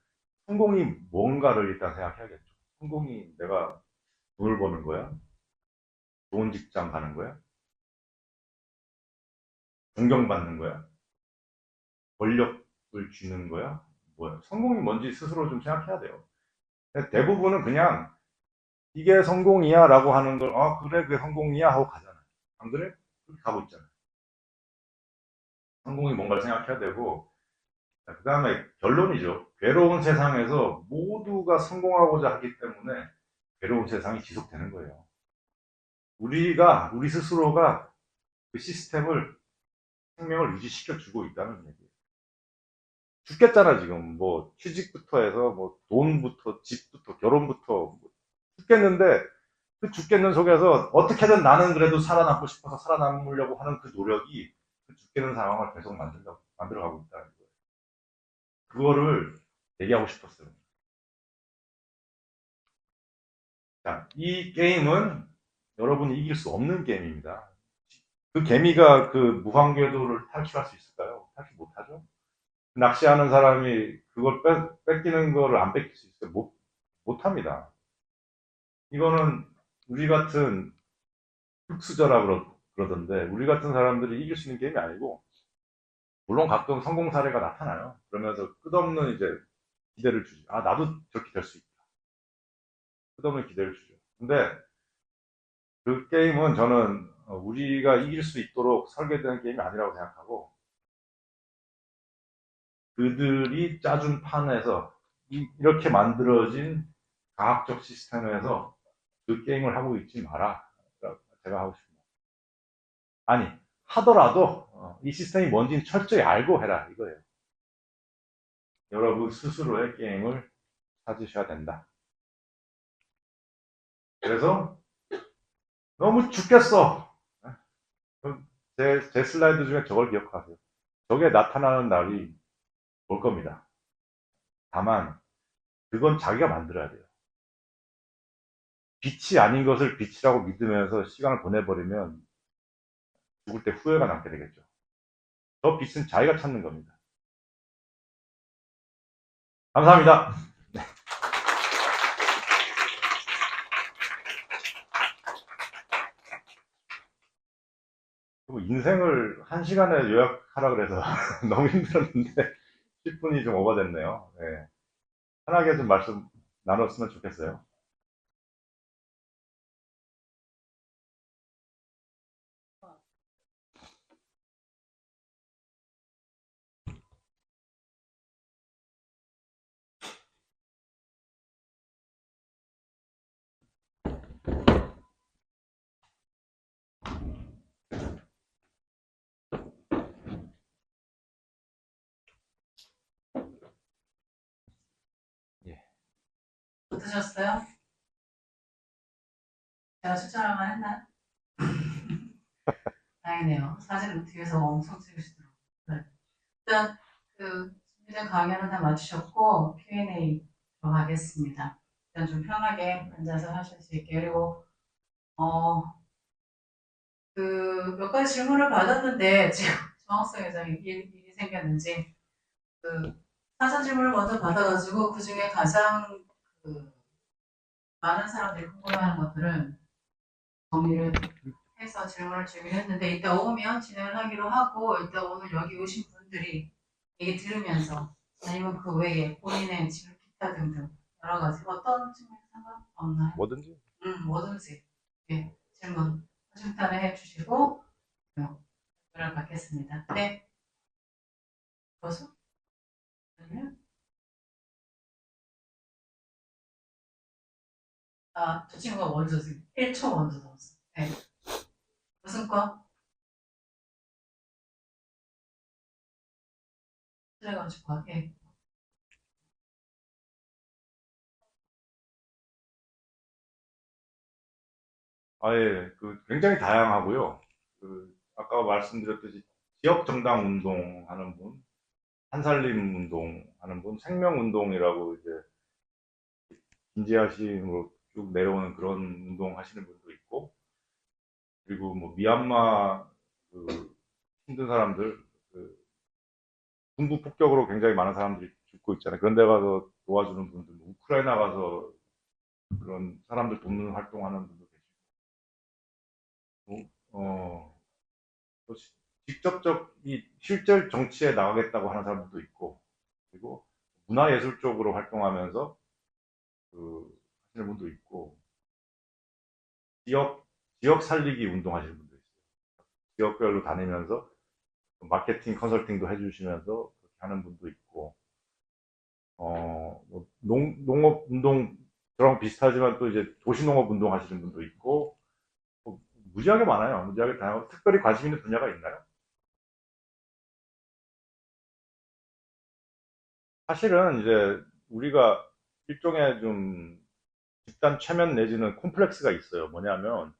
성공이 뭔가를 일단 생각해야겠죠. 성공이 내가 돈을 버는 거야? 좋은 직장 가는 거야? 존경받는 거야? 권력을 쥐는 거야? 뭐야? 성공이 뭔지 스스로 좀 생각해야 돼요. 대부분은 그냥 이게 성공이야 라고 하는 걸, 아, 그래, 그게 성공이야 하고 가잖아요. 안 그래? 그렇게 가고 있잖아요. 성공이 뭔가를 생각해야 되고, 그 다음에 결론이죠. 괴로운 세상에서 모두가 성공하고자 하기 때문에 괴로운 세상이 지속되는 거예요. 우리 스스로가 그 시스템을, 생명을 유지시켜 주고 있다는 얘기예요. 죽겠잖아, 지금. 뭐, 취직부터 해서, 뭐, 돈부터, 집부터, 결혼부터, 뭐 죽겠는데, 그 죽겠는 속에서 어떻게든 나는 그래도 살아남고 싶어서 살아남으려고 하는 그 노력이 그 죽겠는 상황을 계속 만들어가고 있다는 거예요. 그거를 얘기하고 싶었어요. 자, 이 게임은 여러분이 이길 수 없는 게임입니다. 그 개미가 그 무한궤도를 탈출할 수 있을까요? 탈출 못하죠? 낚시하는 사람이 그걸 뺏기는 거를 안 뺏길 수 있어요? 못합니다. 이거는 우리 같은 흙수저라 그러던데, 우리 같은 사람들이 이길 수 있는 게임이 아니고, 물론 가끔 성공 사례가 나타나요. 그러면서 끝없는 이제 기대를 주죠. 아, 나도 저렇게 될 수 있다. 끝없는 기대를 주죠. 근데 그 게임은 저는 우리가 이길 수 있도록 설계된 게임이 아니라고 생각하고, 그들이 짜준 판에서 이렇게 만들어진 과학적 시스템에서 그 게임을 하고 있지 마라. 제가 하고 싶습니다. 아니, 하더라도 이 시스템이 뭔지는 철저히 알고 해라 이거예요. 여러분 스스로의 게임을 찾으셔야 된다. 그래서 너무 죽겠어. 제 슬라이드 중에 저걸 기억하세요. 저게 나타나는 날이 올 겁니다. 다만 그건 자기가 만들어야 돼요. 빛이 아닌 것을 빛이라고 믿으면서 시간을 보내버리면 죽을 때 후회가 남게 되겠죠. 저 빛은 자기가 찾는 겁니다. 감사합니다. 인생을 1시간에 요약하라 그래서 너무 힘들었는데 10분이 좀 오버됐네요. 네. 편하게 좀 말씀 나눴으면 좋겠어요. 예. 어떠셨어요? 제가 추천할 만 했나요? 다행이네요. 사진을 뒤에서 엄청 찍으시더라고요. 네. 일단 준비된 강연은 다 마치셨고 Q&A 들어가겠습니다. 일단 좀 편하게 앉아서 하실 수 있게. 그리고 몇 가지 질문을 받았는데 지금 정학성에서 일이 생겼는지 사전 질문을 먼저 받아가지고 그 중에 가장 많은 사람들이 궁금해하는 것들은 정리를 해서 질문을 주기로 했는데 이따 오면 진행을 하기로 하고, 일단 오늘 여기 오신 분들이 얘기 들으면서 아니면 그 외에 본인의 질문 기타 등등 여러 가지 어떤 질문 상관없나요? 뭐든지. 뭐든지 예, 질문 허심탄회 해주시고 답변을 받겠습니다. 네. 거수? 아니면 저 친구가 먼저 지금 1초 먼저 넣었어. 네. 무슨 거? 그래가지고 예. 아예 굉장히 다양하고요. 아까 말씀드렸듯이 지역 정당 운동하는 분, 한살림 운동하는 분, 생명운동이라고 이제 인지하심으로 쭉 내려오는 그런 운동 하시는 분도 있고, 그리고 뭐 미얀마 힘든 사람들, 군부 폭격으로 굉장히 많은 사람들이 죽고 있잖아요. 그런 데 가서 도와주는 분들, 뭐 우크라이나 가서 그런 사람들 돕는 활동하는 분도 계시고, 또 직접적 이 실제 정치에 나가겠다고 하는 사람들도 있고, 그리고 문화예술 쪽으로 활동하면서 하시는 분도 있고, 지역 지역 살리기 운동하시는 분도 있어요. 지역별로 다니면서 마케팅 컨설팅도 해주시면서 그렇게 하는 분도 있고, 뭐 농업 운동 저랑 비슷하지만 또 이제 도시농업 운동 하시는 분도 있고, 뭐 무지하게 많아요. 무지하게 다양하고. 특별히 관심 있는 분야가 있나요? 사실은 이제 우리가 일종의 좀 집단 최면 내지는 콤플렉스가 있어요. 뭐냐면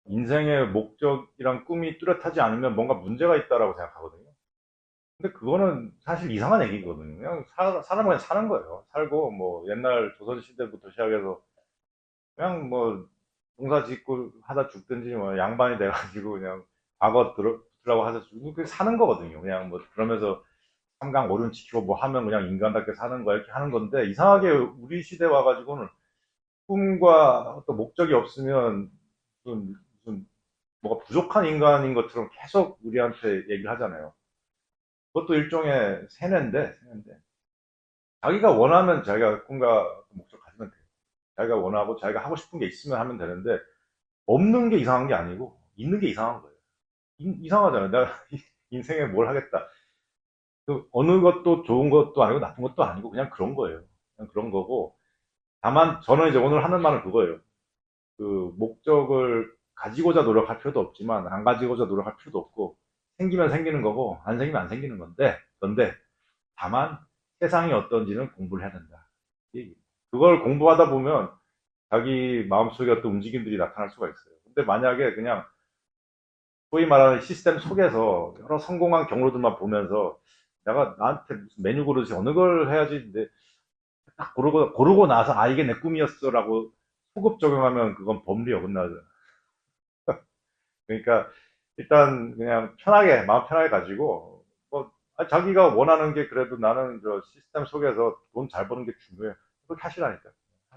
인생의 목적이랑 꿈이 뚜렷하지 않으면 뭔가 문제가 있다라고 생각하거든요. 근데 그거는 사실 이상한 얘기거든요. 그냥 사람은 그냥 사는 거예요. 살고 뭐 옛날 조선시대부터 시작해서 그냥 뭐 농사 짓고 하다 죽든지 뭐 양반이 돼가지고 그냥 과거 들으라고 하자 죽고 그게 사는 거거든요. 그냥 뭐 그러면서 삼강 오륜 지키고 뭐 하면 그냥 인간답게 사는 거야 이렇게 하는 건데, 이상하게 우리 시대 와가지고는 꿈과 어떤 목적이 없으면 무슨 뭐가 부족한 인간인 것처럼 계속 우리한테 얘기를 하잖아요. 그것도 일종의 세뇌인데 자기가 원하면 자기가 꿈과 목적 가지면 돼요. 자기가 원하고 자기가 하고 싶은 게 있으면 하면 되는데, 없는 게 이상한 게 아니고 있는 게 이상한 거예요. 이상하잖아요. 내가 인생에 뭘 하겠다. 어느 것도 좋은 것도 아니고 나쁜 것도 아니고 그냥 그런 거예요. 그냥 그런 거고, 다만 저는 이제 오늘 하는 말은 그거예요. 목적을 가지고자 노력할 필요도 없지만 안 가지고자 노력할 필요도 없고, 생기면 생기는 거고 안 생기면 안 생기는 건데, 그런데 다만 세상이 어떤지는 공부를 해야 된다. 그걸 공부하다 보면 자기 마음속에 어떤 움직임들이 나타날 수가 있어요. 근데 만약에 그냥 소위 말하는 시스템 속에서 여러 성공한 경로들만 보면서 내가 나한테 무슨 메뉴 고르지 어느 걸 해야지 근데 딱 고르고 나서 아 이게 내 꿈이었어라고 소급 적용하면 그건 법리에 어긋나죠. 그러니까 일단 그냥 편하게 마음 편하게 가지고 뭐 자기가 원하는 게 그래도 나는 저 시스템 속에서 돈 잘 버는 게 중요해. 그렇게 하시라니까.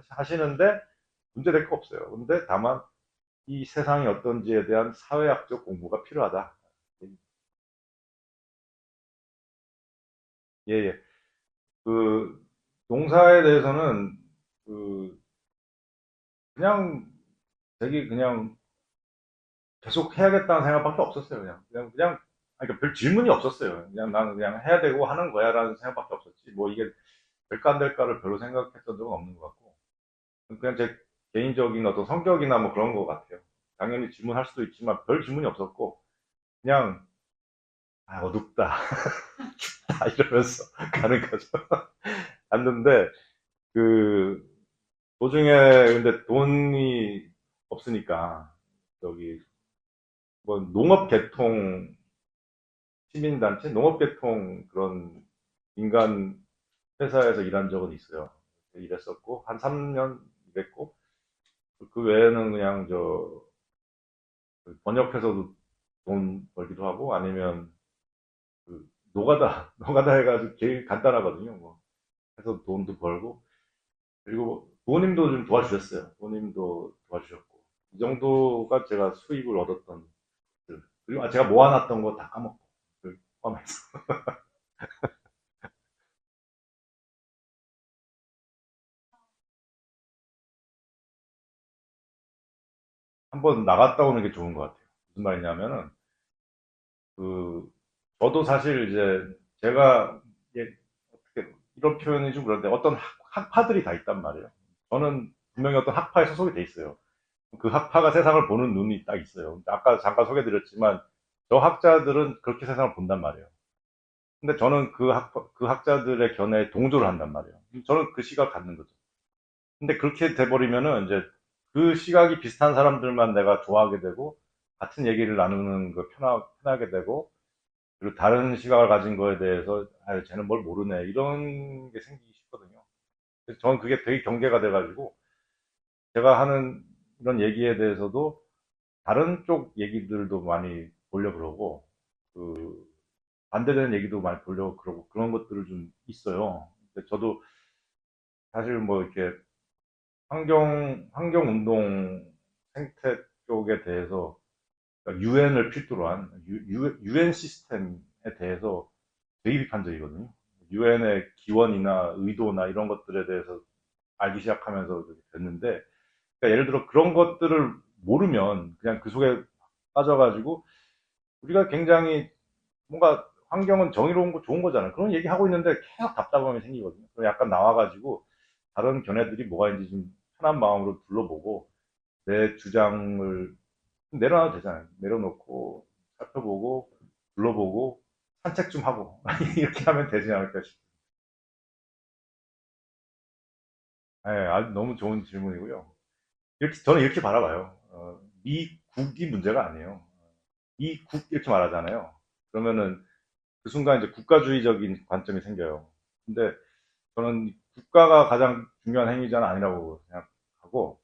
하시는데 문제될 거 없어요. 근데 다만 이 세상이 어떤지에 대한 사회학적 공부가 필요하다. 예, 예. 그 농사에 대해서는 그 그냥 되게 그냥 계속 해야겠다는 생각밖에 없었어요. 그냥 아니, 그러니까 별 질문이 없었어요. 그냥 나는 그냥 해야 되고 하는 거야라는 생각밖에 없었지. 뭐 이게 될까 안 될까를 별로 생각했던 적은 없는 것 같고 그냥 제 개인적인 어떤 성격이나 뭐 그런 것 같아요. 당연히 질문할 수도 있지만 별 질문이 없었고 그냥 아, 어둡다, 춥다 이러면서 가는 거죠. 갔는데 그 도중에 근데 돈이 없으니까 여기 뭐 농업개통 시민단체 농업개통 그런 민간 회사에서 일한 적은 있어요. 일했었고 한 3년 일했고 그 외에는 그냥 저 번역해서도 돈 벌기도 하고 아니면 그 노가다 노가다 해가지고 제일 간단하거든요. 뭐 해서 돈도 벌고 그리고 부모님도 좀 도와주셨어요. 부모님도 도와주셨고 이 정도가 제가 수입을 얻었던 그리고 제가 모아놨던 거 다 까먹고 그 포함해서 한번 나갔다 오는 게 좋은 것 같아요. 무슨 말이냐면은 그 저도 사실 이제 제가 이게 어떻게 이런 표현이 좀 그런데 어떤 학파들이 다 있단 말이에요. 저는 분명히 어떤 학파에 소속이 돼 있어요. 그 학파가 세상을 보는 눈이 딱 있어요. 아까 잠깐 소개드렸지만 저 학자들은 그렇게 세상을 본단 말이에요. 근데 저는 그 학자들의 견해에 동조를 한단 말이에요. 저는 그 시각 갖는 거죠. 근데 그렇게 돼버리면은 이제 그 시각이 비슷한 사람들만 내가 좋아하게 되고 같은 얘기를 나누는 거 편하게 되고 그리고 다른 시각을 가진 거에 대해서 아 쟤는 뭘 모르네 이런 게 생기기 쉽거든요. 그래서 저는 그게 되게 경계가 돼가지고 제가 하는 이런 얘기에 대해서도 다른 쪽 얘기들도 많이 보려고 그러고 그 반대되는 얘기도 많이 보려고 그러고 그런 것들을 좀 있어요. 근데 저도 사실 뭐 이렇게 환경운동 생태 쪽에 대해서 유엔을 필두로 한 유엔 시스템에 대해서 되게 비판적이거든요. 유엔의 기원이나 의도나 이런 것들에 대해서 알기 시작하면서 그렇게 됐는데, 그러니까 예를 들어 그런 것들을 모르면 그냥 그 속에 빠져가지고 우리가 굉장히 뭔가 환경은 정의로운 거 좋은 거잖아요. 그런 얘기 하고 있는데 계속 답답함이 생기거든요. 그럼 약간 나와가지고 다른 견해들이 뭐가 있는지 좀 편한 마음으로 둘러보고 내 주장을 내려놔도 되잖아요. 내려놓고 살펴보고 둘러보고 산책 좀 하고 이렇게 하면 되지 않을까 싶어요. 네, 아주 너무 좋은 질문이고요. 저는 이렇게 바라봐요. 미국이 문제가 아니에요. 미국 이렇게 말하잖아요. 그러면은 그 순간 이제 국가주의적인 관점이 생겨요. 근데 저는 국가가 가장 중요한 행위자는 아니라고 생각하고,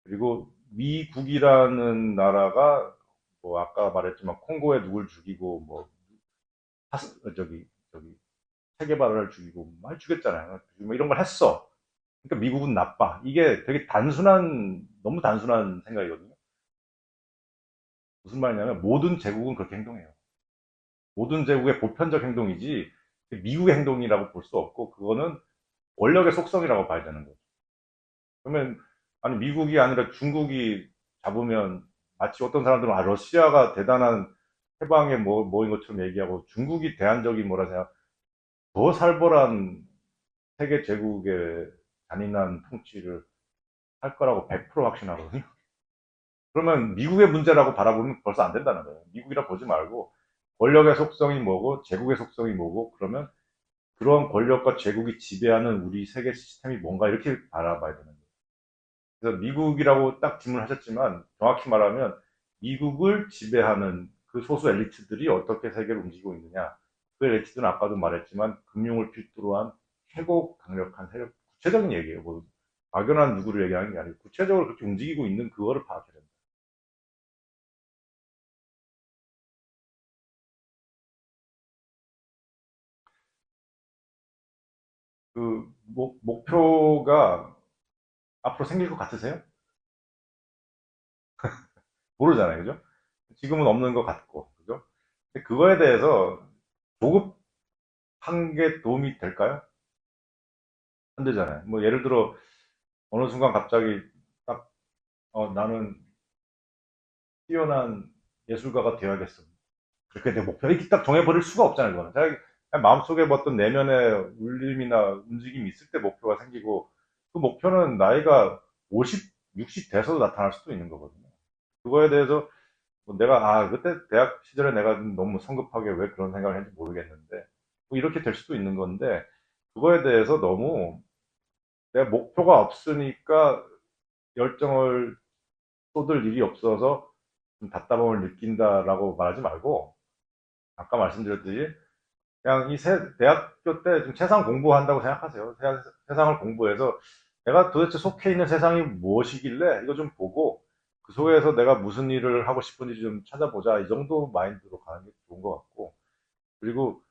그리고 미국이라는 나라가 뭐 아까 말했지만 콩고에 누굴 죽이고 뭐 저기 체게바라를 죽이고 많이 죽였잖아요. 뭐 이런 걸 했어. 그러니까 미국은 나빠. 이게 되게 너무 단순한 생각이거든요. 무슨 말이냐면 모든 제국은 그렇게 행동해요. 모든 제국의 보편적 행동이지 미국의 행동이라고 볼 수 없고 그거는 권력의 속성이라고 봐야 되는 거죠. 그러면 아니 미국이 아니라 중국이 잡으면 마치 어떤 사람들은 아 러시아가 대단한 해방의 뭐인 것처럼 얘기하고 중국이 대안적인 뭐라 생각 더 살벌한 세계 제국의 잔인한 통치를 할 거라고 100% 확신하거든요. 그러면 미국의 문제라고 바라보면 벌써 안 된다는 거예요. 미국이라 보지 말고 권력의 속성이 뭐고 제국의 속성이 뭐고 그러면 그런 권력과 제국이 지배하는 우리 세계 시스템이 뭔가 이렇게 바라봐야 되는 거예요. 그래서 미국이라고 딱 질문하셨지만 정확히 말하면 미국을 지배하는 그 소수 엘리트들이 어떻게 세계를 움직이고 있느냐. 그 엘리트들은 아까도 말했지만 금융을 필두로 한 최고 강력한 세력, 구체적인 얘기예요. 뭐 막연한 누구를 얘기하는 게 아니고 구체적으로 그렇게 움직이고 있는 그거를 파악해야 됩니다. 그 목표가 앞으로 생길 것 같으세요? 모르잖아요, 그죠? 지금은 없는 것 같고, 그죠? 근데 그거에 대해서 조급한 게 도움이 될까요? 안 되잖아요. 뭐 예를 들어 어느 순간 갑자기 딱 나는 뛰어난 예술가가 되어야겠어. 그렇게 내 목표 이렇게 딱 정해버릴 수가 없잖아요. 그거는 그냥 마음속에 뭐 어떤 내면의 울림이나 움직임이 있을 때 목표가 생기고 그 목표는 나이가 50, 60 돼서도 나타날 수도 있는 거거든요. 그거에 대해서 뭐 내가 그때 대학 시절에 내가 너무 성급하게 왜 그런 생각을 했는지 모르겠는데 뭐 이렇게 될 수도 있는 건데 그거에 대해서 너무 내가 목표가 없으니까 열정을 쏟을 일이 없어서 좀 답답함을 느낀다라고 말하지 말고 아까 말씀드렸듯이 그냥 대학교 때 좀 세상 공부한다고 생각하세요. 세상을 공부해서 내가 도대체 속해 있는 세상이 무엇이길래 이거 좀 보고 그 속에서 내가 무슨 일을 하고 싶은지 좀 찾아보자. 이 정도 마인드로 가는 게 좋은 것 같고 그리고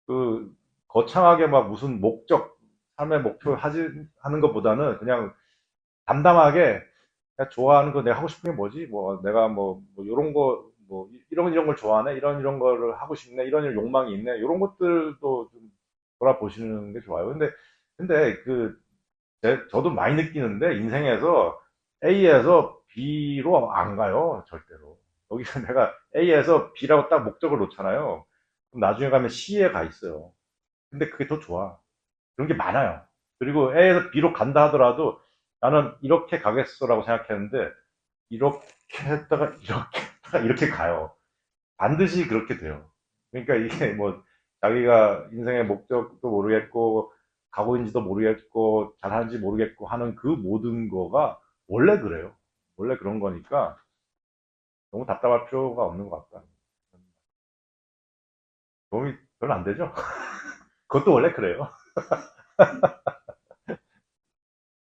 그 거창하게 막 무슨 목적, 삶의 목표 하는 것보다는 그냥 담담하게 내가 좋아하는 거 내가 하고 싶은 게 뭐지? 뭐 내가 뭐 이런 거 뭐 이런 걸 좋아하네, 이런 거를 하고 싶네, 이런 욕망이 있네, 이런 것들도 좀 돌아보시는 게 좋아요. 근데 저도 많이 느끼는데 인생에서 A에서 B로 안 가요, 절대로. 여기서 내가 A에서 B라고 딱 목적을 놓잖아요. 그럼 나중에 가면 C에 가 있어요. 근데 그게 더 좋아. 그런 게 많아요. 그리고 A에서 B로 간다 하더라도 나는 이렇게 가겠어라고 생각했는데 이렇게 했다가 이렇게 했다가 이렇게 가요. 반드시 그렇게 돼요. 그러니까 이게 뭐 자기가 인생의 목적도 모르겠고 가고 있는지도 모르겠고 잘하는지 모르겠고 하는 그 모든 거가 원래 그래요. 원래 그런 거니까 너무 답답할 필요가 없는 것 같다. 도움이 별로 안 되죠? 그것도 원래 그래요.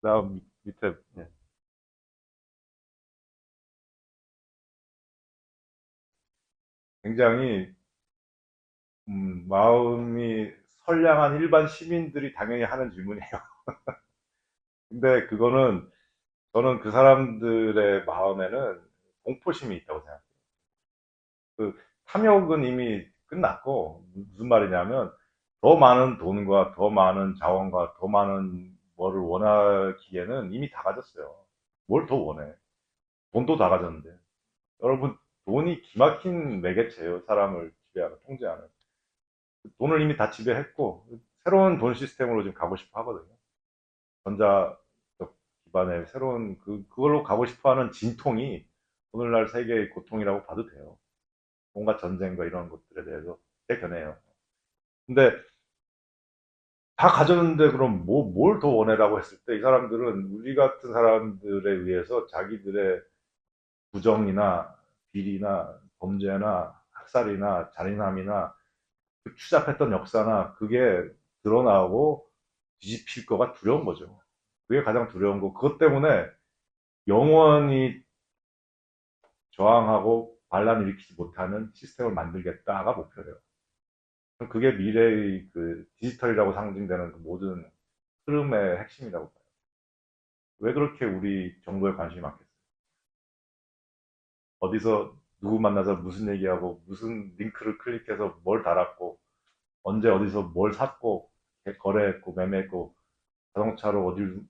다음 밑에 네. 굉장히 마음이 선량한 일반 시민들이 당연히 하는 질문이에요. 근데 그거는 저는 그 사람들의 마음에는 공포심이 있다고 생각해요. 그 탐욕은 이미 끝났고 무슨 말이냐면 더 많은 돈과 더 많은 자원과 더 많은 뭐를 원하기에는 이미 다 가졌어요. 뭘 더 원해? 돈도 다 가졌는데. 여러분 돈이 기막힌 매개체예요. 사람을 지배하는 통제하는. 돈을 이미 다 지배했고 새로운 돈 시스템으로 지금 가고 싶어 하거든요. 전자적 기반의 새로운 그걸로 가고 싶어 하는 진통이 오늘날 세계의 고통이라고 봐도 돼요. 온갖 전쟁과 이런 것들에 대해서 제 견해예요. 근데 다 가졌는데 그럼 뭘 더 원해라고 했을 때 이 사람들은 우리 같은 사람들에 의해서 자기들의 부정이나 비리나 범죄나 학살이나 잔인함이나 그 추잡했던 역사나 그게 드러나고 뒤집힐 거가 두려운 거죠. 그게 가장 두려운 거. 그것 때문에 영원히 저항하고 반란을 일으키지 못하는 시스템을 만들겠다가 목표래요. 그게 미래의 그 디지털이라고 상징되는 그 모든 흐름의 핵심이라고 봐요. 왜 그렇게 우리 정부에 관심이 많겠어요? 어디서 누구 만나서 무슨 얘기하고 무슨 링크를 클릭해서 뭘 달았고 언제 어디서 뭘 샀고 거래했고 매매했고 자동차로 어딜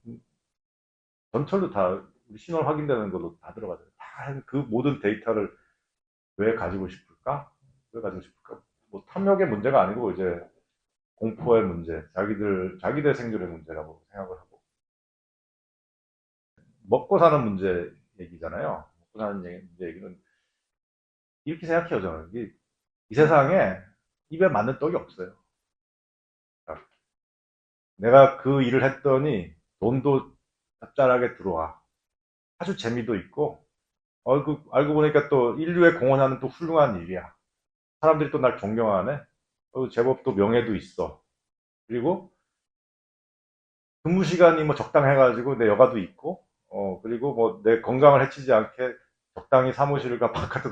전철도 다 우리 신원 확인되는 걸로 다 들어가잖아요. 다 그 모든 데이터를 왜 가지고 싶을까? 왜 가지고 싶을까? 뭐 탐욕의 문제가 아니고 이제 공포의 문제, 자기들 생존의 문제라고 생각을 하고 먹고 사는 문제 얘기잖아요. 먹고 사는 문제 얘기는 이렇게 생각해요 저는 이 세상에 입에 맞는 떡이 없어요. 내가 그 일을 했더니 돈도 짭짤하게 들어와. 아주 재미도 있고, 알고 보니까 또 인류에 공헌하는 또 훌륭한 일이야. 사람들이 또 날 존경하네. 제법 또 명예도 있어. 그리고 근무 시간이 뭐 적당해가지고 내 여가도 있고, 그리고 뭐 내 건강을 해치지 않게 적당히 사무실을 가 바깥에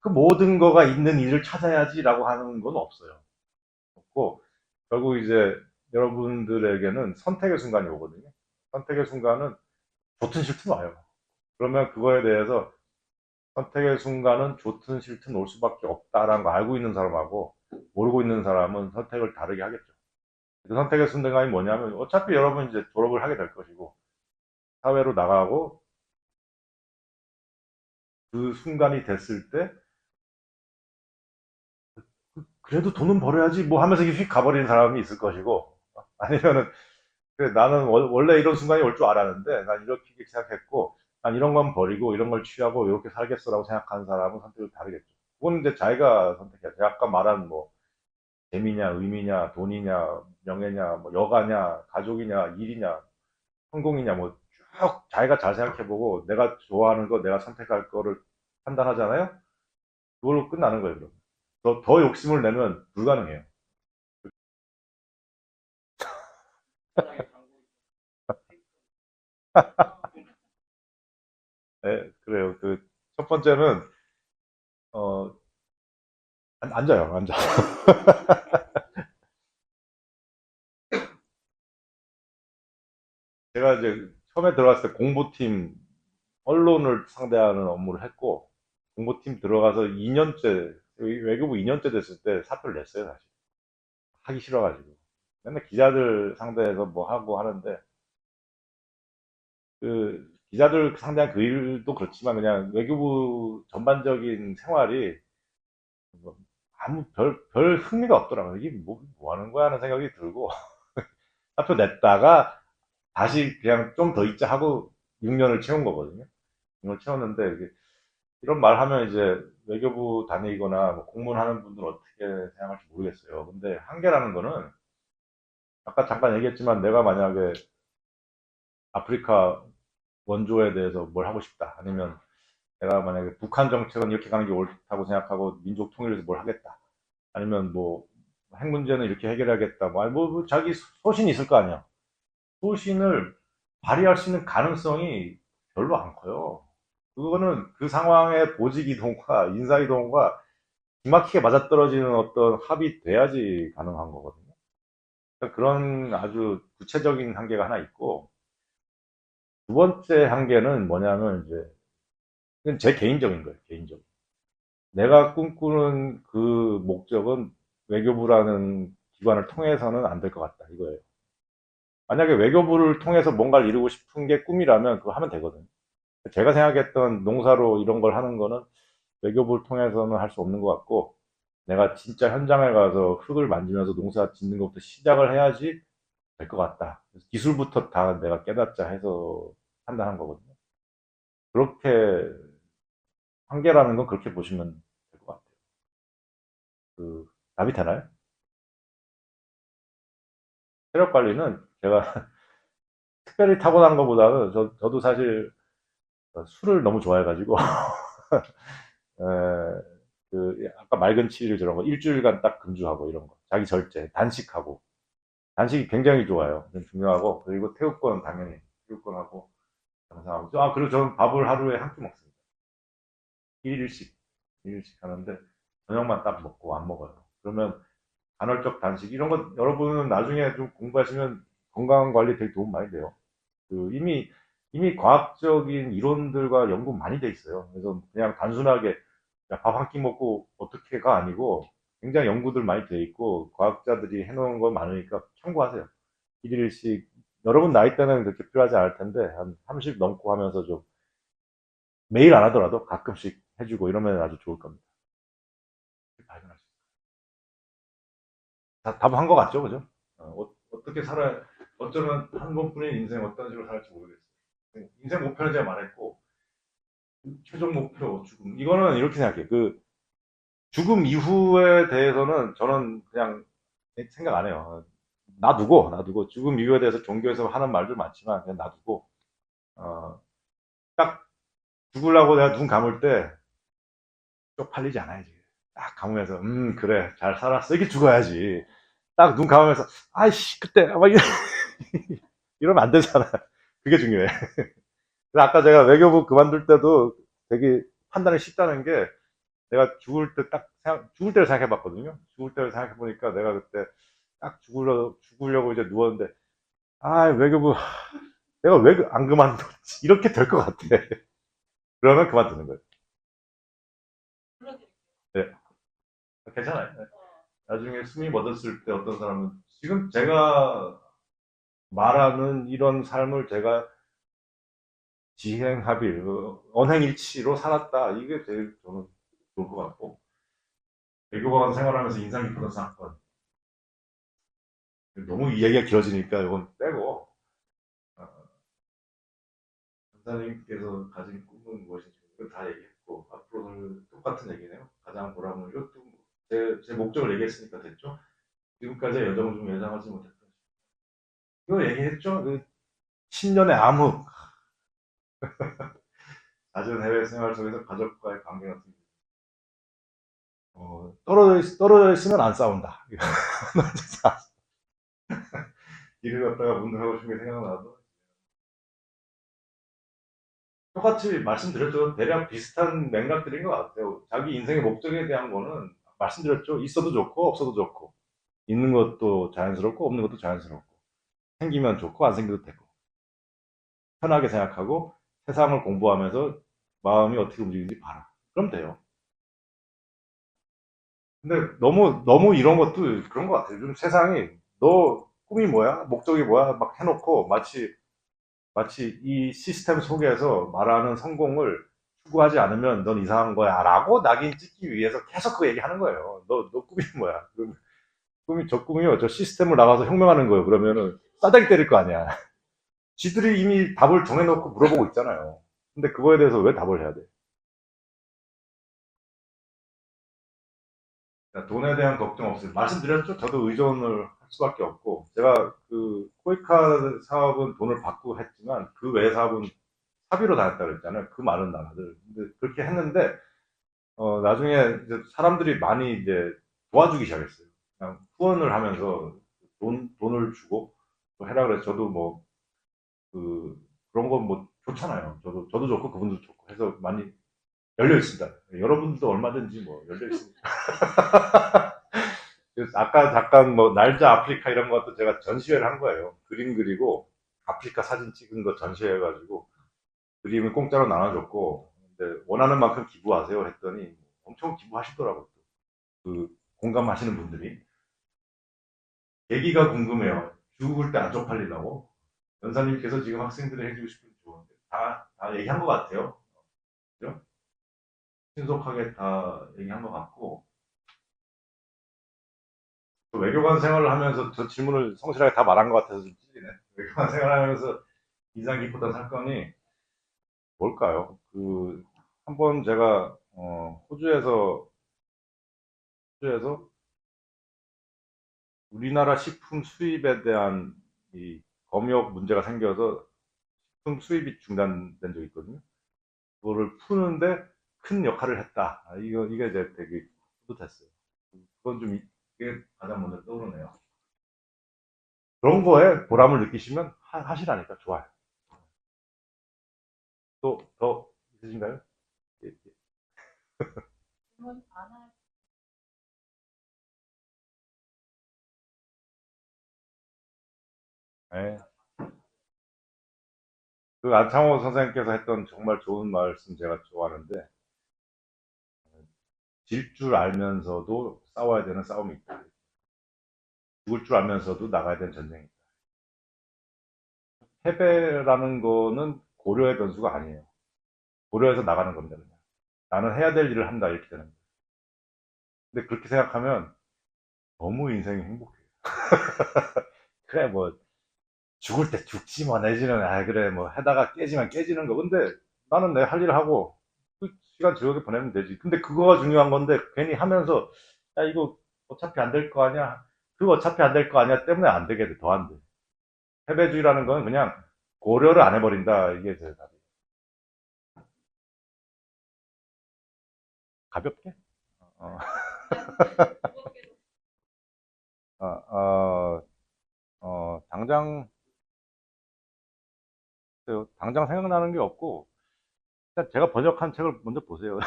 그 모든 거가 있는 일을 찾아야지라고 하는 건 없어요. 없고, 결국 이제 여러분들에게는 선택의 순간이 오거든요. 선택의 순간은 좋든 싫든 와요. 그러면 그거에 대해서 선택의 순간은 좋든 싫든 올 수밖에 없다라는 거 알고 있는 사람하고 모르고 있는 사람은 선택을 다르게 하겠죠. 그 선택의 순간이 뭐냐면 어차피 여러분 이제 졸업을 하게 될 것이고 사회로 나가고 그 순간이 됐을 때 그래도 돈은 벌어야지 뭐 하면서 휙 가버리는 사람이 있을 것이고 아니면은 그래, 나는 원래 이런 순간이 올 줄 알았는데 난 이렇게 생각했고 난 이런 건 버리고 이런 걸 취하고 이렇게 살겠어라고 생각하는 사람은 선택을 다르겠죠. 그건 이제 자기가 선택해야 돼. 아까 말한 뭐 재미냐 의미냐 돈이냐 명예냐 뭐 여가냐 가족이냐 일이냐 성공이냐 뭐 쭉 자기가 잘 생각해보고 내가 좋아하는 거 내가 선택할 거를 판단하잖아요. 그걸로 끝나는 거예요. 그럼. 더 욕심을 내면 불가능해요. 네, 그래요. 그 첫 번째는 어 앉아요, 앉아. 제가 이제 처음에 들어갔을 때 공보팀 언론을 상대하는 업무를 했고 공보팀 들어가서 2년째 외교부 2년째 됐을 때 사표를 냈어요, 사실. 하기 싫어가지고. 맨날 기자들 상대해서 뭐 하고 하는데 그 기자들 상대한 그 일도 그렇지만 그냥 외교부 전반적인 생활이 뭐 아무 별 흥미가 없더라고요. 이게 뭐 하는 거야 하는 생각이 들고 사표 냈다가 다시 그냥 좀 더 있자 하고 6년을 채운 거거든요. 6년을 채웠는데 이런 말 하면 이제 외교부 다니거나 뭐 공무원하는 분들은 어떻게 생각할지 모르겠어요. 근데 한계라는 거는 아까 잠깐 얘기했지만 내가 만약에 아프리카 원조에 대해서 뭘 하고 싶다. 아니면 내가 만약에 북한 정책은 이렇게 가는 게 옳다고 생각하고 민족 통일을 위해서 뭘 하겠다. 아니면 뭐 핵 문제는 이렇게 해결하겠다. 뭐, 아니 뭐 자기 소신이 있을 거 아니야. 소신을 발휘할 수 있는 가능성이 별로 안 커요. 그거는 그 상황의 보직 이동과 인사 이동과 기막히게 맞아떨어지는 어떤 합이 돼야지 가능한 거거든요. 그러니까 그런 아주 구체적인 한계가 하나 있고 두 번째 한계는 뭐냐면 이제 이건 제 개인적인 거예요. 개인적. 내가 꿈꾸는 그 목적은 외교부라는 기관을 통해서는 안 될 것 같다. 이거예요. 만약에 외교부를 통해서 뭔가를 이루고 싶은 게 꿈이라면 그거 하면 되거든요. 제가 생각했던 농사로 이런 걸 하는 거는 외교부를 통해서는 할 수 없는 것 같고, 내가 진짜 현장에 가서 흙을 만지면서 농사 짓는 것부터 시작을 해야지 될 것 같다. 그래서 기술부터 다 내가 깨닫자 해서 판단한 거거든요. 그렇게, 한계라는 건 그렇게 보시면 될 것 같아요. 그, 답이 되나요? 체력 관리는 제가 특별히 타고난 것보다는 저도 사실 술을 너무 좋아해가지고, 에, 아까 맑은 7일 저런 거, 일주일간 딱 금주하고 이런 거, 자기 절제, 단식하고, 단식이 굉장히 좋아요. 중요하고, 그리고 태국권 당연히, 태국권하고, 감사하고. 그리고 저는 밥을 하루에 한 끼 먹습니다. 1일씩, 1일씩 하는데, 저녁만 딱 먹고 안 먹어요. 그러면 간헐적 단식, 이런 거 여러분은 나중에 좀 공부하시면 건강 관리 되게 도움 많이 돼요. 이미 과학적인 이론들과 연구 많이 돼 있어요. 그래서 그냥 단순하게 밥 한 끼 먹고 어떻게가 아니고 굉장히 연구들 많이 돼 있고 과학자들이 해놓은 거 많으니까 참고하세요. 일일씩 여러분 나이 때는 그렇게 필요하지 않을 텐데 한 30 넘고 하면서 좀 매일 안 하더라도 가끔씩 해주고 이러면 아주 좋을 겁니다. 발견할 수 있어요. 답한 것 같죠, 그죠? 떻게 살아야 어쩌면 한 번뿐인 인생 어떤 식으로 살지 모르겠어요. 인생 목표는 제가 말했고 최종 목표 죽음 이거는 이렇게 생각해요. 죽음 이후에 대해서는 저는 그냥 생각 안 해요. 놔두고, 죽음 이유에 대해서 종교에서 하는 말들 많지만, 그냥 놔두고, 어, 딱 죽으려고 내가 눈 감을 때, 쪽팔리지 않아야지. 딱 감으면서, 그래, 잘 살았어. 이렇게 죽어야지. 딱 눈 감으면서, 아이씨, 그때, 막 이러면 안 되잖아. 그게 중요해. 그래서 아까 제가 외교부 그만둘 때도 되게 판단이 쉽다는 게, 내가 죽을 때를 생각해 봤거든요. 죽을 때를 생각해 보니까 내가 그때 딱 죽으려고 이제 누웠는데, 외교부, 내가 왜 안 그만뒀지? 이렇게 될 것 같아. 그러면 그만두는 거예요. 네, 괜찮아요. 네. 나중에 숨이 멎었을 때 어떤 사람은, 지금 제가 말하는 이런 삶을 제가 지행합일, 언행일치로 살았다. 이게 제일 저는 좋을 것 같고, 외교관 생활하면서 인상 깊었던 사건. 너무 이 얘기가 길어지니까 이건 빼고, 어, 선생님께서 가진 꿈은 무엇인지 이거 다 얘기했고, 앞으로는 똑같은 얘기네요. 가장 보람을, 이것도 제 목적을 얘기했으니까 됐죠. 지금까지의 여정 중 예상하지 못했던. 이거 얘기했죠? 그 10년의 암흑, 잦은 해외 생활 속에서 가족과의 관계 같은 게. 떨어져 있으면 안 싸운다. 길을 걷다가 문득 하고 싶은 게 생각나도 똑같이 말씀드렸죠. 대략 비슷한 맥락들인 것 같아요. 자기 인생의 목적에 대한 거는 말씀드렸죠. 있어도 좋고 없어도 좋고, 있는 것도 자연스럽고 없는 것도 자연스럽고, 생기면 좋고 안 생겨도 되고, 편하게 생각하고 세상을 공부하면서 마음이 어떻게 움직이는지 봐라. 그럼 돼요. 근데 너무 이런 것도 그런 것 같아요. 요즘 세상이, 너 꿈이 뭐야? 목적이 뭐야? 막 해놓고 마치 이 시스템 속에서 말하는 성공을 추구하지 않으면 넌 이상한 거야 라고 낙인 찍기 위해서 계속 그 얘기하는 거예요. 너 꿈이 뭐야? 저 꿈이요. 저 시스템을 나가서 혁명하는 거예요. 그러면은 싸대기 때릴 거 아니야. 지들이 이미 답을 정해놓고 물어보고 있잖아요. 근데 그거에 대해서 왜 답을 해야 돼? 그러니까 돈에 대한 걱정 없어요. 말씀드렸죠? 저도 의존을 할 수밖에 없고, 제가 그 코이카 사업은 돈을 받고 했지만 그 외 사업은 사비로 다녔다 그랬잖아요. 그 많은 나라들. 근데 그렇게 했는데, 나중에 이제 사람들이 많이 이제 도와주기 시작했어요. 그냥 후원을 하면서 돈을 주고 또 해라 그래서 저도 뭐, 그런 건 뭐 좋잖아요. 저도 좋고 그분도 좋고 해서 많이 열려 있습니다. 여러분들도 얼마든지 뭐 열려 있습니다. 그래서 아까 잠깐 뭐 날짜 아프리카 이런 것도 제가 전시회를 한 거예요. 그림 그리고 아프리카 사진 찍은 거 전시해가지고 그림을 공짜로 나눠줬고, 근데 원하는 만큼 기부하세요 했더니 엄청 기부하시더라고요. 그 공감하시는 분들이. 얘기가 궁금해요. 죽을 때 안 쪽팔리려고. 연사님께서 지금 학생들이 해주고 싶은 조언들 다 얘기한 것 같아요. 그죠? 신속하게 다 얘기한 것 같고, 또 외교관 생활을 하면서 저 질문을 성실하게 다 말한 것 같아서 좀 찔리네. 외교관 생활하면서 인상 깊었던 사건이 뭘까요? 한번 제가, 호주에서 우리나라 식품 수입에 대한 이 검역 문제가 생겨서 식품 수입이 중단된 적이 있거든요. 그거를 푸는데 큰 역할을 했다. 이게 이제 되게 뿌듯했어요. 그건 좀, 이게 가장 먼저 떠오르네요. 그런 거에 보람을 느끼시면 하시라니까 좋아요. 또, 더 있으신가요? 예, 예. 네. 그 안창호 선생님께서 했던 정말 좋은 말씀 제가 좋아하는데, 질 줄 알면서도 싸워야 되는 싸움이 있다. 죽을 줄 알면서도 나가야 되는 전쟁이 있다. 패배라는 거는 고려의 변수가 아니에요. 고려해서 나가는 겁니다. 그냥. 나는 해야 될 일을 한다. 이렇게 되는 거예요. 근데 그렇게 생각하면 너무 인생이 행복해요. 그래, 뭐, 죽을 때 죽지 뭐, 내지는, 그래, 뭐, 하다가 깨지면 깨지는 거. 근데 나는 내 할 일을 하고, 그 시간 즐겁게 보내면 되지. 근데 그거가 중요한 건데, 괜히 하면서, 야, 이거 어차피 안 될 거 아니야? 그거 어차피 안 될 거 아니야 때문에 안 되게 돼. 더 안 돼. 패배주의라는 건 그냥 고려를 안 해버린다. 이게 제 답이에요. 가볍게? 어, 어, 어, 당장, 당장 생각나는 게 없고, 일단 제가 번역한 책을 먼저 보세요.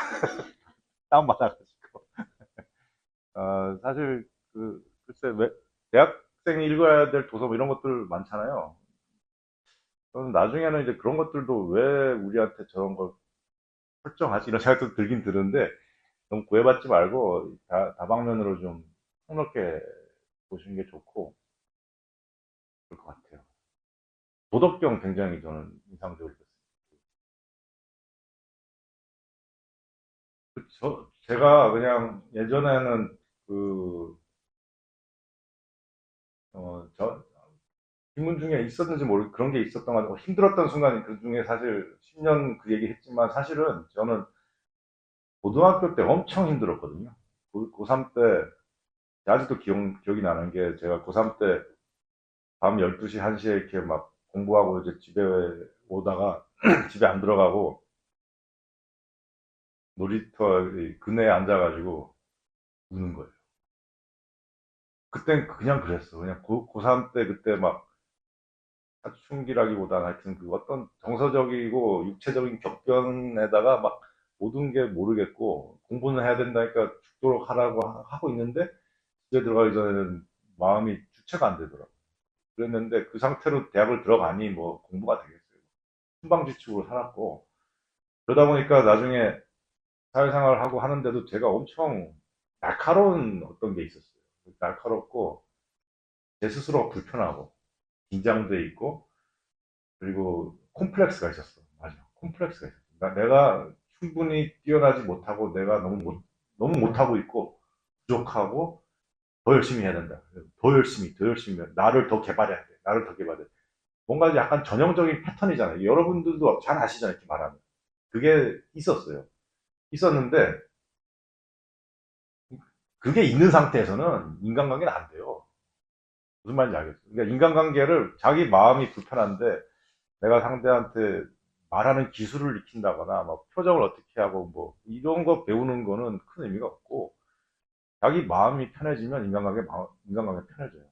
다운받아가지고. 사실, 글쎄, 대학생이 읽어야 될 도서 뭐 이런 것들 많잖아요. 저는 나중에는 이제 그런 것들도 왜 우리한테 저런 걸 설정하지? 이런 생각도 들긴 드는데, 너무 구애받지 말고, 다방면으로 좀 폭넓게 보시는 게 좋고, 그럴 것 같아요. 도덕경 굉장히 저는 인상적으로 봤어요. 제가 그냥 예전에는 그, 저, 질문 중에 있었는지 모르 그런 게 있었던 것 같아요. 힘들었던 순간이 그 중에 사실 10년 그 얘기 했지만 사실은 저는 고등학교 때 엄청 힘들었거든요. 고3 때, 아직도 기억이 나는 게 제가 고3 때 밤 12시, 1시에 이렇게 막 공부하고 이제 집에 오다가 집에 안 들어가고 놀이터 그네에 앉아가지고 우는 거예요. 그땐 그냥 그랬어. 그냥 고3 때 그때 막 사춘기라기보다는 하여튼 그 어떤 정서적이고 육체적인 격변에다가 막 모든 게 모르겠고 공부는 해야 된다니까 죽도록 하라고 하고 있는데 집에 들어가기 전에는 마음이 주체가 안 되더라고. 그랬는데 그 상태로 대학을 들어가니 뭐 공부가 되겠어요. 순방지축으로 살았고 그러다 보니까 나중에 사회생활을 하고 하는데도 제가 엄청 날카로운 어떤 게 있었어요. 날카롭고 제 스스로가 불편하고 긴장돼 있고 그리고 콤플렉스가 있었어. 맞아. 콤플렉스가 있었어. 내가 충분히 뛰어나지 못하고 내가 너무 못하고 있고 부족하고 더 열심히 해야 된다. 더 열심히 나를 더 개발해야 돼. 나를 더 개발해. 뭔가 약간 전형적인 패턴이잖아요. 여러분들도 잘 아시잖아요. 이렇게 말하면. 그게 있었어요. 있었는데 그게 있는 상태에서는 인간관계는 안 돼요. 무슨 말인지 알겠어요. 그러니까 인간관계를 자기 마음이 불편한데 내가 상대한테 말하는 기술을 익힌다거나 뭐 표정을 어떻게 하고 뭐 이런 거 배우는 거는 큰 의미가 없고 자기 마음이 편해지면 인간관계 편해져요.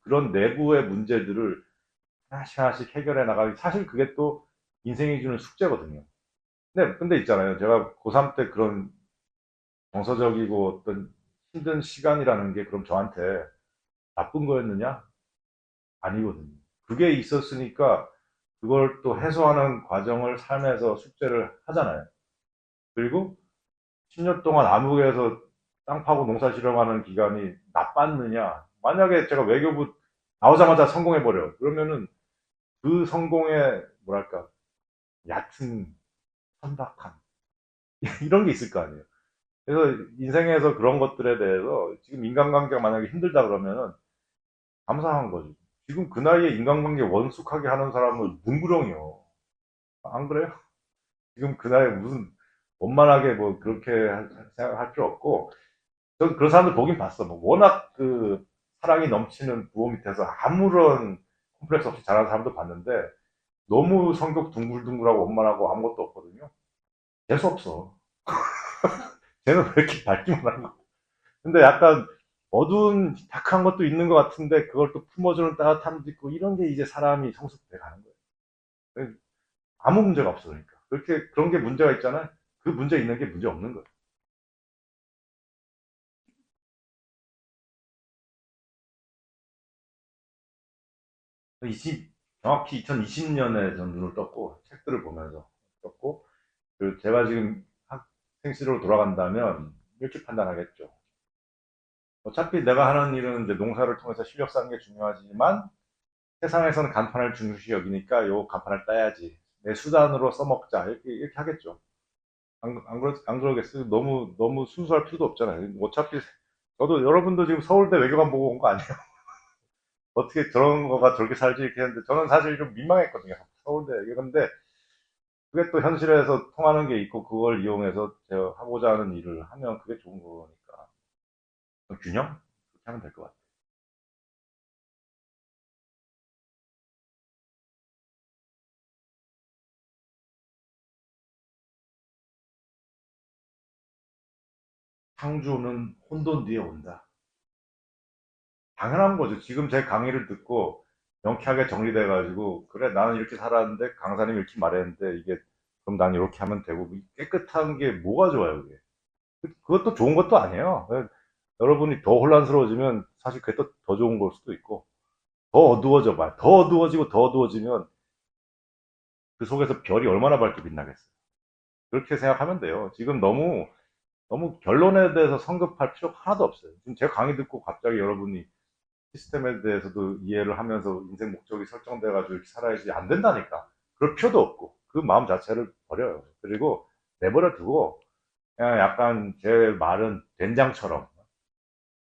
그런 내부의 문제들을 하나씩 하나씩 해결해 나가기 사실 그게 또 인생이 주는 숙제거든요. 근데 있잖아요. 제가 고3 때 그런 정서적이고 어떤 힘든 시간이라는 게 그럼 저한테 나쁜 거였느냐? 아니거든요. 그게 있었으니까 그걸 또 해소하는 과정을 삶에서 숙제를 하잖아요. 그리고 10년 동안 암흑에서 땅 파고 농사 지어가는 기간이 나빴느냐? 만약에 제가 외교부 나오자마자 성공해버려. 그러면은 그 성공의, 뭐랄까, 얕은 천박함. 이런 게 있을 거 아니에요. 그래서 인생에서 그런 것들에 대해서 지금 인간관계가 만약에 힘들다 그러면은 감사한 거죠. 지금 그 나이에 인간관계 원숙하게 하는 사람은 문구령이요. 안 그래요? 지금 그 나이에 무슨 원만하게 뭐 그렇게 생각할 필요 없고 저는 그런 사람들 보긴 봤어. 뭐 워낙 그 사랑이 넘치는 부모 밑에서 아무런 콤플렉스 없이 자라는 사람도 봤는데 너무 성격 둥글둥글하고 원만하고 아무것도 없거든요. 재수 없어. 쟤는 왜 이렇게 밝기만 하는 거야? 근데 약간 어두운 탁한 것도 있는 것 같은데 그걸 또 품어주는 따뜻함도 있고 이런 게 이제 사람이 성숙돼 가는 거예요. 아무 문제가 없어 그러니까. 그렇게 그런 게 문제가 있잖아요. 그 문제 있는 게 문제 없는 거예요. 20, 정확히 2020년에 전 눈을 떴고, 책들을 보면서 떴고, 그리고 제가 지금 학생시로 돌아간다면 이렇게 판단하겠죠. 어차피 내가 하는 일은 이제 농사를 통해서 실력 쌓는 게 중요하지만 세상에서는 간판을 중요시 여기니까 요 간판을 따야지. 내 수단으로 써먹자. 이렇게 하겠죠. 안 그러겠어요? 너무 순수할 필요도 없잖아요. 어차피 저도 여러분도 지금 서울대 외교관 보고 온 거 아니에요? 어떻게 저런 거가 저렇게 살지 이렇게 했는데 저는 사실 좀 민망했거든요. 서울대 외교관인데 그게 또 현실에서 통하는 게 있고 그걸 이용해서 제가 하고자 하는 일을 하면 그게 좋은 거니까 균형? 그렇게 하면 될 것 같아요. 창조는 혼돈 뒤에 온다. 당연한 거죠. 지금 제 강의를 듣고 명쾌하게 정리돼가지고, 그래, 나는 이렇게 살았는데, 강사님이 이렇게 말했는데, 이게, 그럼 난 이렇게 하면 되고, 깨끗한 게 뭐가 좋아요, 그게. 그것도 좋은 것도 아니에요. 여러분이 더 혼란스러워지면, 사실 그게 더 좋은 걸 수도 있고, 더 어두워져 봐요. 더 어두워지고 더 어두워지면, 그 속에서 별이 얼마나 밝게 빛나겠어요. 그렇게 생각하면 돼요. 지금 너무 결론에 대해서 성급할 필요가 하나도 없어요. 지금 제 강의 듣고 갑자기 여러분이 시스템에 대해서도 이해를 하면서 인생 목적이 설정돼가지고 이렇게 살아야지 안 된다니까. 그럴 필요도 없고 그 마음 자체를 버려요. 그리고 내버려 두고 그냥 약간 제 말은 된장처럼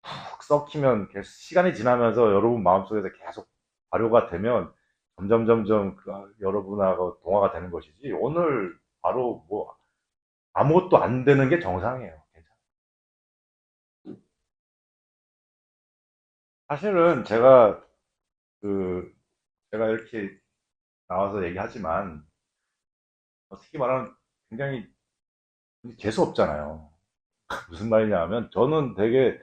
푹 썩히면 계속 시간이 지나면서 여러분 마음속에서 계속 발효가 되면 점점 여러분하고 동화가 되는 것이지 오늘 바로 뭐 아무것도 안 되는 게 정상이에요. 사실은 그 제가 이렇게 나와서 얘기하지만 어떻게 말하면 굉장히 재수 없잖아요. 무슨 말이냐 하면 저는 되게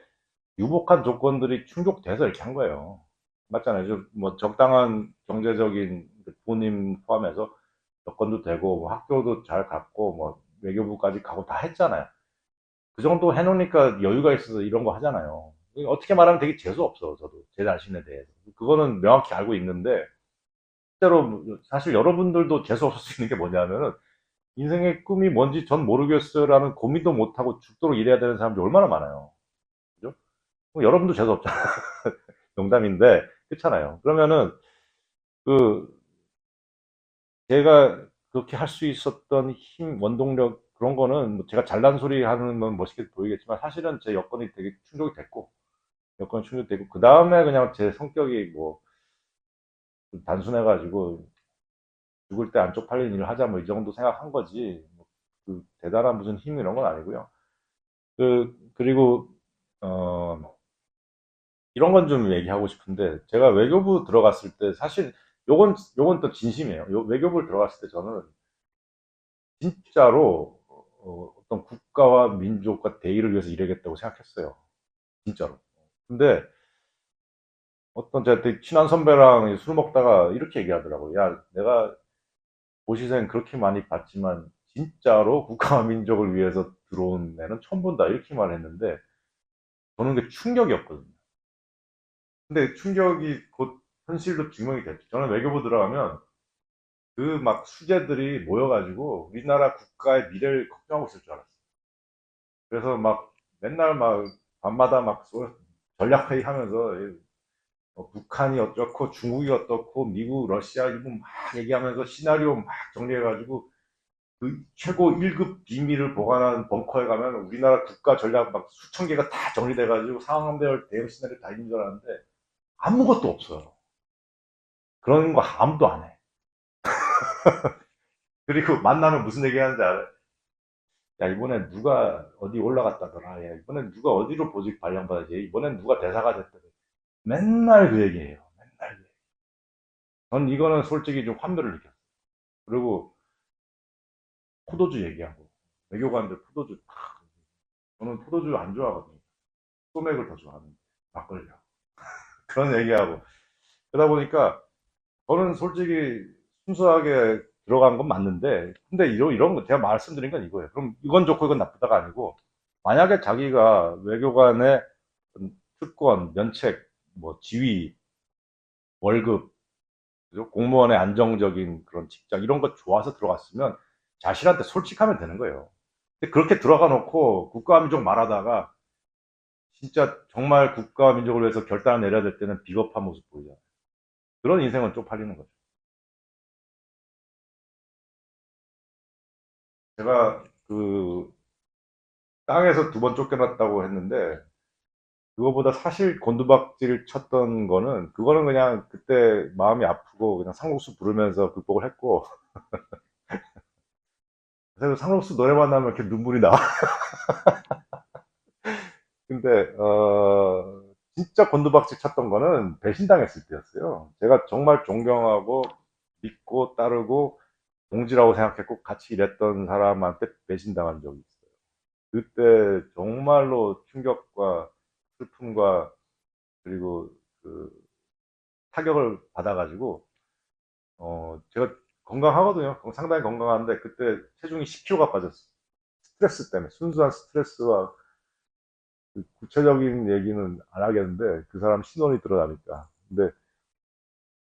유복한 조건들이 충족돼서 이렇게 한 거예요. 맞잖아요. 뭐 적당한 경제적인 부모님 포함해서 여건도 되고 뭐 학교도 잘 갔고 뭐 외교부까지 가고 다 했잖아요. 그 정도 해놓으니까 여유가 있어서 이런 거 하잖아요. 어떻게 말하면 되게 재수 없어 저도 제 자신에 대해서. 그거는 명확히 알고 있는데 실제로 사실 여러분들도 재수 없을 수 있는 게 뭐냐면은 인생의 꿈이 뭔지 전 모르겠어요라는 고민도 못하고 죽도록 일해야 되는 사람들이 얼마나 많아요. 그죠? 여러분도 재수 없잖아요. 농담인데, 그렇잖아요. 그러면은, 그, 제가 그렇게 할 수 있었던 힘, 원동력, 그런 거는 뭐 제가 잘난 소리 하는 건 멋있게 보이겠지만 사실은 제 여건이 되게 충족이 됐고, 여건이 충족되고, 그 다음에 그냥 제 성격이 뭐, 좀 단순해가지고, 죽을 때 안 쪽팔리는 일을 하자 뭐 이 정도 생각한 거지, 그 대단한 무슨 힘 이런 건 아니고요. 그리고, 어, 이런 건 좀 얘기하고 싶은데, 제가 외교부 들어갔을 때, 사실, 요건 또 진심이에요. 외교부를 들어갔을 때 저는 진짜로, 떤 국가와 민족과 대의를 위해서 일하겠다고 생각했어요. 진짜로. 근데, 어떤 제 되게 친한 선배랑 술 먹다가 이렇게 얘기하더라고요. 야, 내가 고시생 그렇게 많이 봤지만, 진짜로 국가와 민족을 위해서 들어온 애는 처음 본다. 이렇게 말했는데, 저는 그게 충격이었거든요. 근데 충격이 곧 현실로 증명이 됐죠. 저는 외교부 들어가면 그 막 수재들이 모여가지고 우리나라 국가의 미래를 걱정하고 있을 줄 알았어요. 그래서 막 맨날 막 밤마다 막 전략회의 하면서 북한이 어떻고 중국이 어떻고 미국, 러시아 일본 막 얘기하면서 시나리오 막 정리해가지고 그 최고 1급 비밀을 보관한 벙커에 가면 우리나라 국가 전략 막 수천 개가 다 정리돼가지고 상황별 대응 시나리오 다 있는 줄 알았는데 아무것도 없어요. 그런 거 아무도 안 해. 그리고 만나면 무슨 얘기 하는지 알아요? 야, 이번엔 누가 어디 올라갔다더라. 야, 이번엔 누가 어디로 보직 발령받았지. 이번엔 누가 대사가 됐더라. 맨날 그 얘기예요. 맨날 그 얘기. 전 이거는 솔직히 좀 환멸을 느꼈어요. 그리고 포도주 얘기하고, 외교관들 포도주, 저는 포도주 안 좋아하거든요. 소맥을 더 좋아하는데, 막걸리요. 그런 얘기하고. 그러다 보니까, 저는 솔직히 순수하게 들어간 건 맞는데, 근데 이런 거 제가 말씀드린 건 이거예요. 그럼 이건 좋고 이건 나쁘다가 아니고, 만약에 자기가 외교관의 특권, 면책, 뭐 지위, 월급, 그죠? 공무원의 안정적인 그런 직장 이런 거 좋아서 들어갔으면 자신한테 솔직하면 되는 거예요. 근데 그렇게 들어가 놓고 국가와 민족 말하다가 진짜 정말 국가와 민족을 위해서 결단을 내려야 될 때는 비겁한 모습 보이잖아요. 그런 인생은 쪽팔리는 거죠. 제가 그 땅에서 두 번 쫓겨났다고 했는데 그거보다 사실 곤두박질 쳤던 거는 그거는 그냥 그때 마음이 아프고 그냥 상록수 부르면서 극복을 했고 그래서 상록수 노래만 나면 이렇게 눈물이 나. 근데 진짜 곤두박질 쳤던 거는 배신당했을 때였어요. 제가 정말 존경하고 믿고 따르고 동지라고 생각했고 같이 일했던 사람한테 배신당한 적이 있어요. 그때 정말로 충격과 슬픔과 그리고 그 타격을 받아가지고 제가 건강하거든요. 상당히 건강한데 그때 체중이 10kg가 빠졌어요. 스트레스 때문에 순수한 스트레스와 그 구체적인 얘기는 안 하겠는데 그 사람 신원이 드러나니까. 근데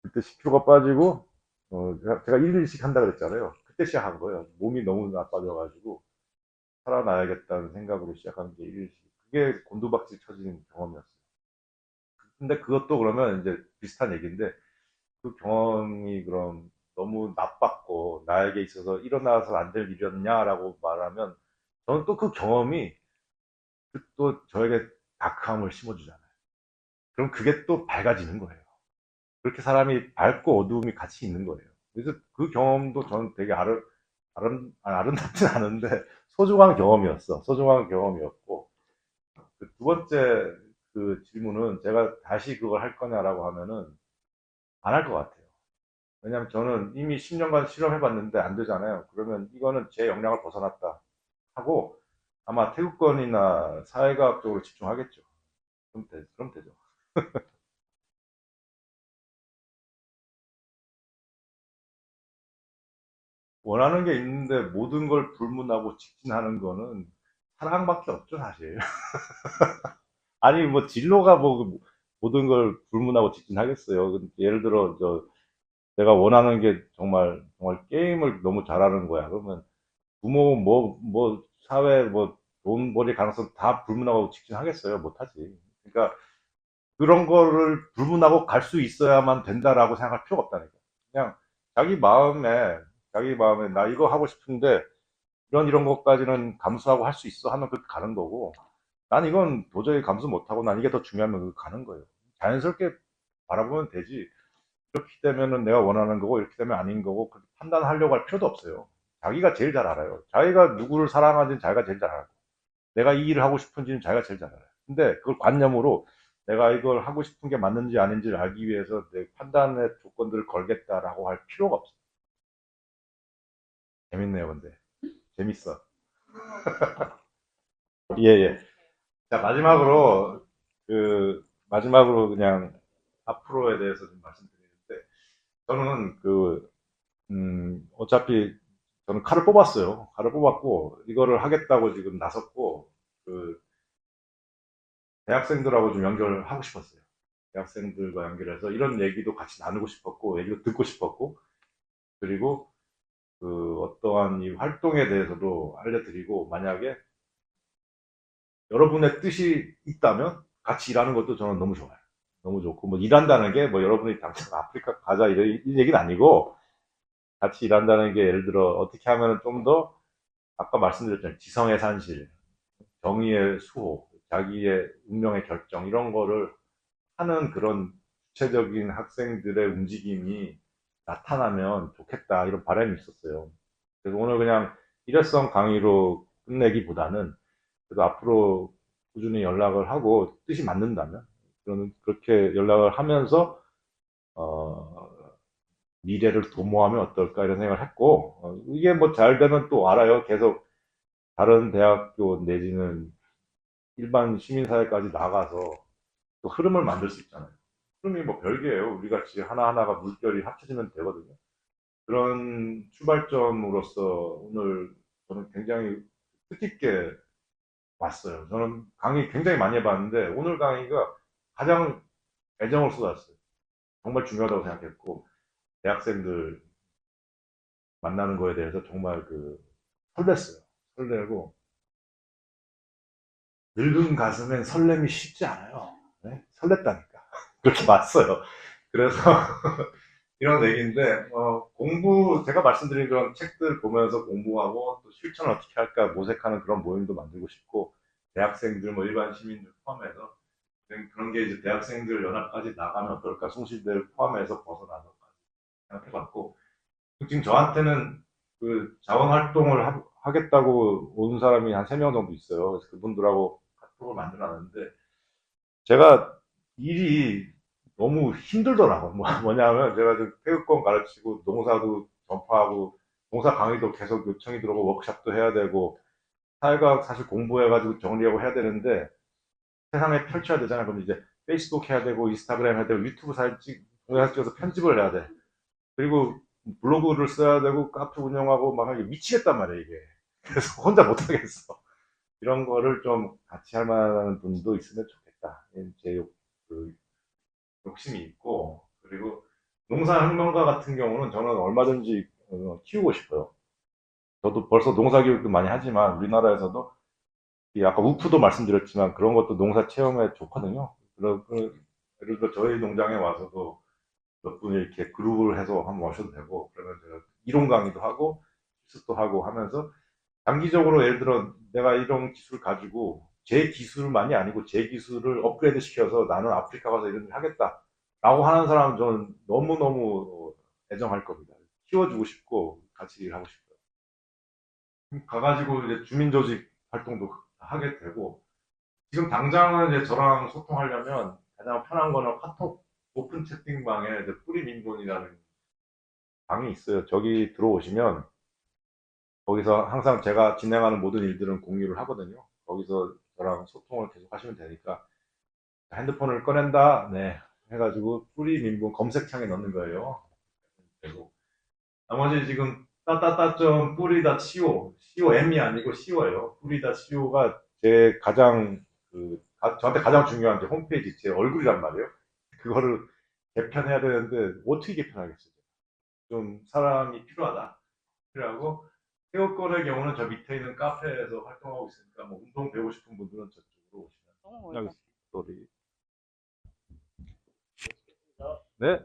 그때 10kg가 빠지고 제가 1일씩 한다 그랬잖아요. 그때 시작한 거예요. 몸이 너무 나빠져가지고 살아나야겠다는 생각으로 시작한 게 1일씩. 그게 곤두박질 쳐진 경험이었어요. 근데 그것도 그러면 이제 비슷한 얘기인데 그 경험이 그럼 너무 나빴고 나에게 있어서 일어나서 안 될 일이었냐라고 말하면 저는 또 그 경험이 또 저에게 다크함을 심어주잖아요. 그럼 그게 또 밝아지는 거예요. 그렇게 사람이 밝고 어두움이 같이 있는 거예요. 그래서 그 경험도 저는 되게 아름답진 않은데 소중한 경험이었어. 소중한 경험이었고 그 두 번째 그 질문은 제가 다시 그걸 할 거냐라고 하면은 안 할 것 같아요. 왜냐하면 저는 이미 10년간 실험해봤는데 안 되잖아요. 그러면 이거는 제 역량을 벗어났다 하고 아마 태극권이나 사회과학 쪽으로 집중하겠죠. 그럼 되죠. 원하는 게 있는데 모든 걸 불문하고 직진하는 거는 사랑밖에 없죠, 사실. 아니, 뭐, 진로가 뭐, 모든 걸 불문하고 직진하겠어요. 예를 들어, 내가 원하는 게 정말 게임을 너무 잘하는 거야. 그러면 부모, 사회, 돈 벌이 가능성 다 불문하고 직진하겠어요? 못하지. 그러니까 그런 거를 불문하고 갈 수 있어야만 된다라고 생각할 필요가 없다니까. 그냥 자기 마음에, 자기 마음에 나 이거 하고 싶은데 이런 것까지는 감수하고 할 수 있어 하면 그 가는 거고 난 이건 도저히 감수 못하고 난 이게 더 중요하면 그 가는 거예요. 자연스럽게 바라보면 되지. 이렇게 되면은 내가 원하는 거고 이렇게 되면 아닌 거고 그렇게 판단하려고 할 필요도 없어요. 자기가 제일 잘 알아요. 자기가 누구를 사랑하는지는 자기가 제일 잘 알고 내가 이 일을 하고 싶은지는 자기가 제일 잘 알아요. 근데 그걸 관념으로 내가 이걸 하고 싶은 게 맞는지 아닌지를 알기 위해서 내 판단의 조건들을 걸겠다라고 할 필요가 없어요. 재밌네요, 근데. 재밌어. 예, 예. 자, 마지막으로 그냥 앞으로에 대해서 좀 말씀드리는데, 저는 어차피 저는 칼을 뽑았어요. 칼을 뽑았고, 이거를 하겠다고 지금 나섰고, 그, 대학생들하고 좀 연결을 하고 싶었어요. 대학생들과 연결해서 이런 얘기도 같이 나누고 싶었고, 얘기도 듣고 싶었고, 그리고 그 어떠한 이 활동에 대해서도 알려드리고, 만약에 여러분의 뜻이 있다면 같이 일하는 것도 저는 너무 좋아요. 너무 좋고, 뭐 일한다는 게 뭐 여러분이 당장 아프리카 가자 이런 얘기는 아니고, 같이 일한다는 게 예를 들어 어떻게 하면 좀 더, 아까 말씀드렸잖아요. 지성의 산실, 정의의 수호, 자기의 운명의 결정, 이런 거를 하는 그런 구체적인 학생들의 움직임이 나타나면 좋겠다, 이런 바람이 있었어요. 그래서 오늘 그냥 일회성 강의로 끝내기보다는 그래도 앞으로 꾸준히 연락을 하고 뜻이 맞는다면 저는 그렇게 연락을 하면서 어, 미래를 도모하면 어떨까 이런 생각을 했고 이게 뭐 잘 되면 또 알아요. 계속 다른 대학교 내지는 일반 시민사회까지 나가서 또 흐름을 만들 수 있잖아요. 흐름이 뭐 별개예요. 우리 같이 하나하나가 물결이 합쳐지면 되거든요. 그런 출발점으로서 오늘 저는 굉장히 뜻깊게 왔어요. 저는 강의 굉장히 많이 해봤는데 오늘 강의가 가장 애정을 쏟았어요. 정말 중요하다고 생각했고 대학생들 만나는 거에 대해서 정말 설렜어요. 설레고 늙은 가슴엔 설렘이 쉽지 않아요. 네? 설렜다니까. 그렇게 왔어요. 그래서 이런 얘기인데 제가 말씀드린 그런 책들 보면서 공부하고 또 실천을 어떻게 할까 모색하는 그런 모임도 만들고 싶고 대학생들 뭐 일반 시민들 포함해서 그런 게 이제 대학생들 연합까지 나가면 어떨까 숭실대를 포함해서 벗어나서 생각해봤고 지금 저한테는 그 자원 활동을 하겠다고 온 사람이 한 3명 정도 있어요. 그래서 그분들하고 카톡을 만들어놨는데 제가 일이 너무 힘들더라고요. 뭐냐면 제가 지금 태극권 가르치고 농사도 전파하고 농사 강의도 계속 요청이 들어오고 워크숍도 해야 되고 사회과학 사실 공부해가지고 정리하고 해야 되는데 세상에 펼쳐야 되잖아. 그럼 이제 페이스북 해야 되고 인스타그램 해야 되고 유튜브 사진 동영상 찍어서 편집을 해야 돼. 그리고 블로그를 써야 되고 카페 운영하고 막 하기 미치겠단 말이야 이게. 그래서 혼자 못 하겠어. 이런 거를 좀 같이 할 만한 분도 있으면 좋겠다. 그 욕심이 있고, 그리고 농사혁명가 같은 경우는 저는 얼마든지 키우고 싶어요. 저도 벌써 농사교육도 많이 하지만 우리나라에서도 이 아까 우프도 말씀드렸지만 그런 것도 농사 체험에 좋거든요. 예를 들어 저희 농장에 와서도 몇 분이 이렇게 그룹을 해서 한번 오셔도 되고, 그러면 제가 이론 강의도 하고 실습도 하고 하면서 장기적으로 예를 들어 내가 이런 기술을 가지고 제 기술만이 아니고 제 기술을 업그레이드 시켜서 나는 아프리카 가서 이런 일 하겠다 라고 하는 사람은 저는 너무너무 애정할 겁니다. 키워주고 싶고 같이 일하고 싶어요. 가가지고 이제 주민조직 활동도 하게 되고, 지금 당장은 이제 저랑 소통하려면 가장 편한 거는 카톡 오픈 채팅방에 이제 뿌리 민본이라는 방이 있어요. 저기 들어오시면 거기서 항상 제가 진행하는 모든 일들은 공유를 하거든요. 거기서 저랑 소통을 계속 하시면 되니까 핸드폰을 꺼낸다, 네, 해가지고 뿌리 민본 검색창에 넣는 거예요. 그리고 나머지 지금 따따따 좀 뿌리다 co com이 아니고 co예요. 뿌리다 co가 제 가장 저한테 가장 중요한 게 홈페이지 제 얼굴이란 말이에요. 그거를 개편해야 되는데 어떻게 개편하겠어요? 좀 사람이 필요하다. 필요하고 태국권의 경우는 저 밑에 있는 카페에서 활동하고 있으니까 뭐 운동 배우고 싶은 분들은 저쪽으로 오시면 여기 스토리. 네,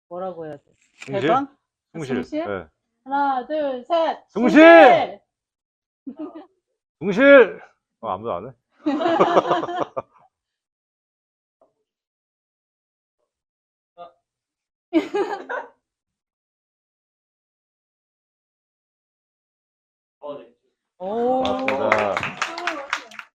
뭐라고 해야 돼? 승실, 대강? 승실, 승실? 네. 하나, 둘, 셋. 승실! 승실. 아무도 안 해. 오.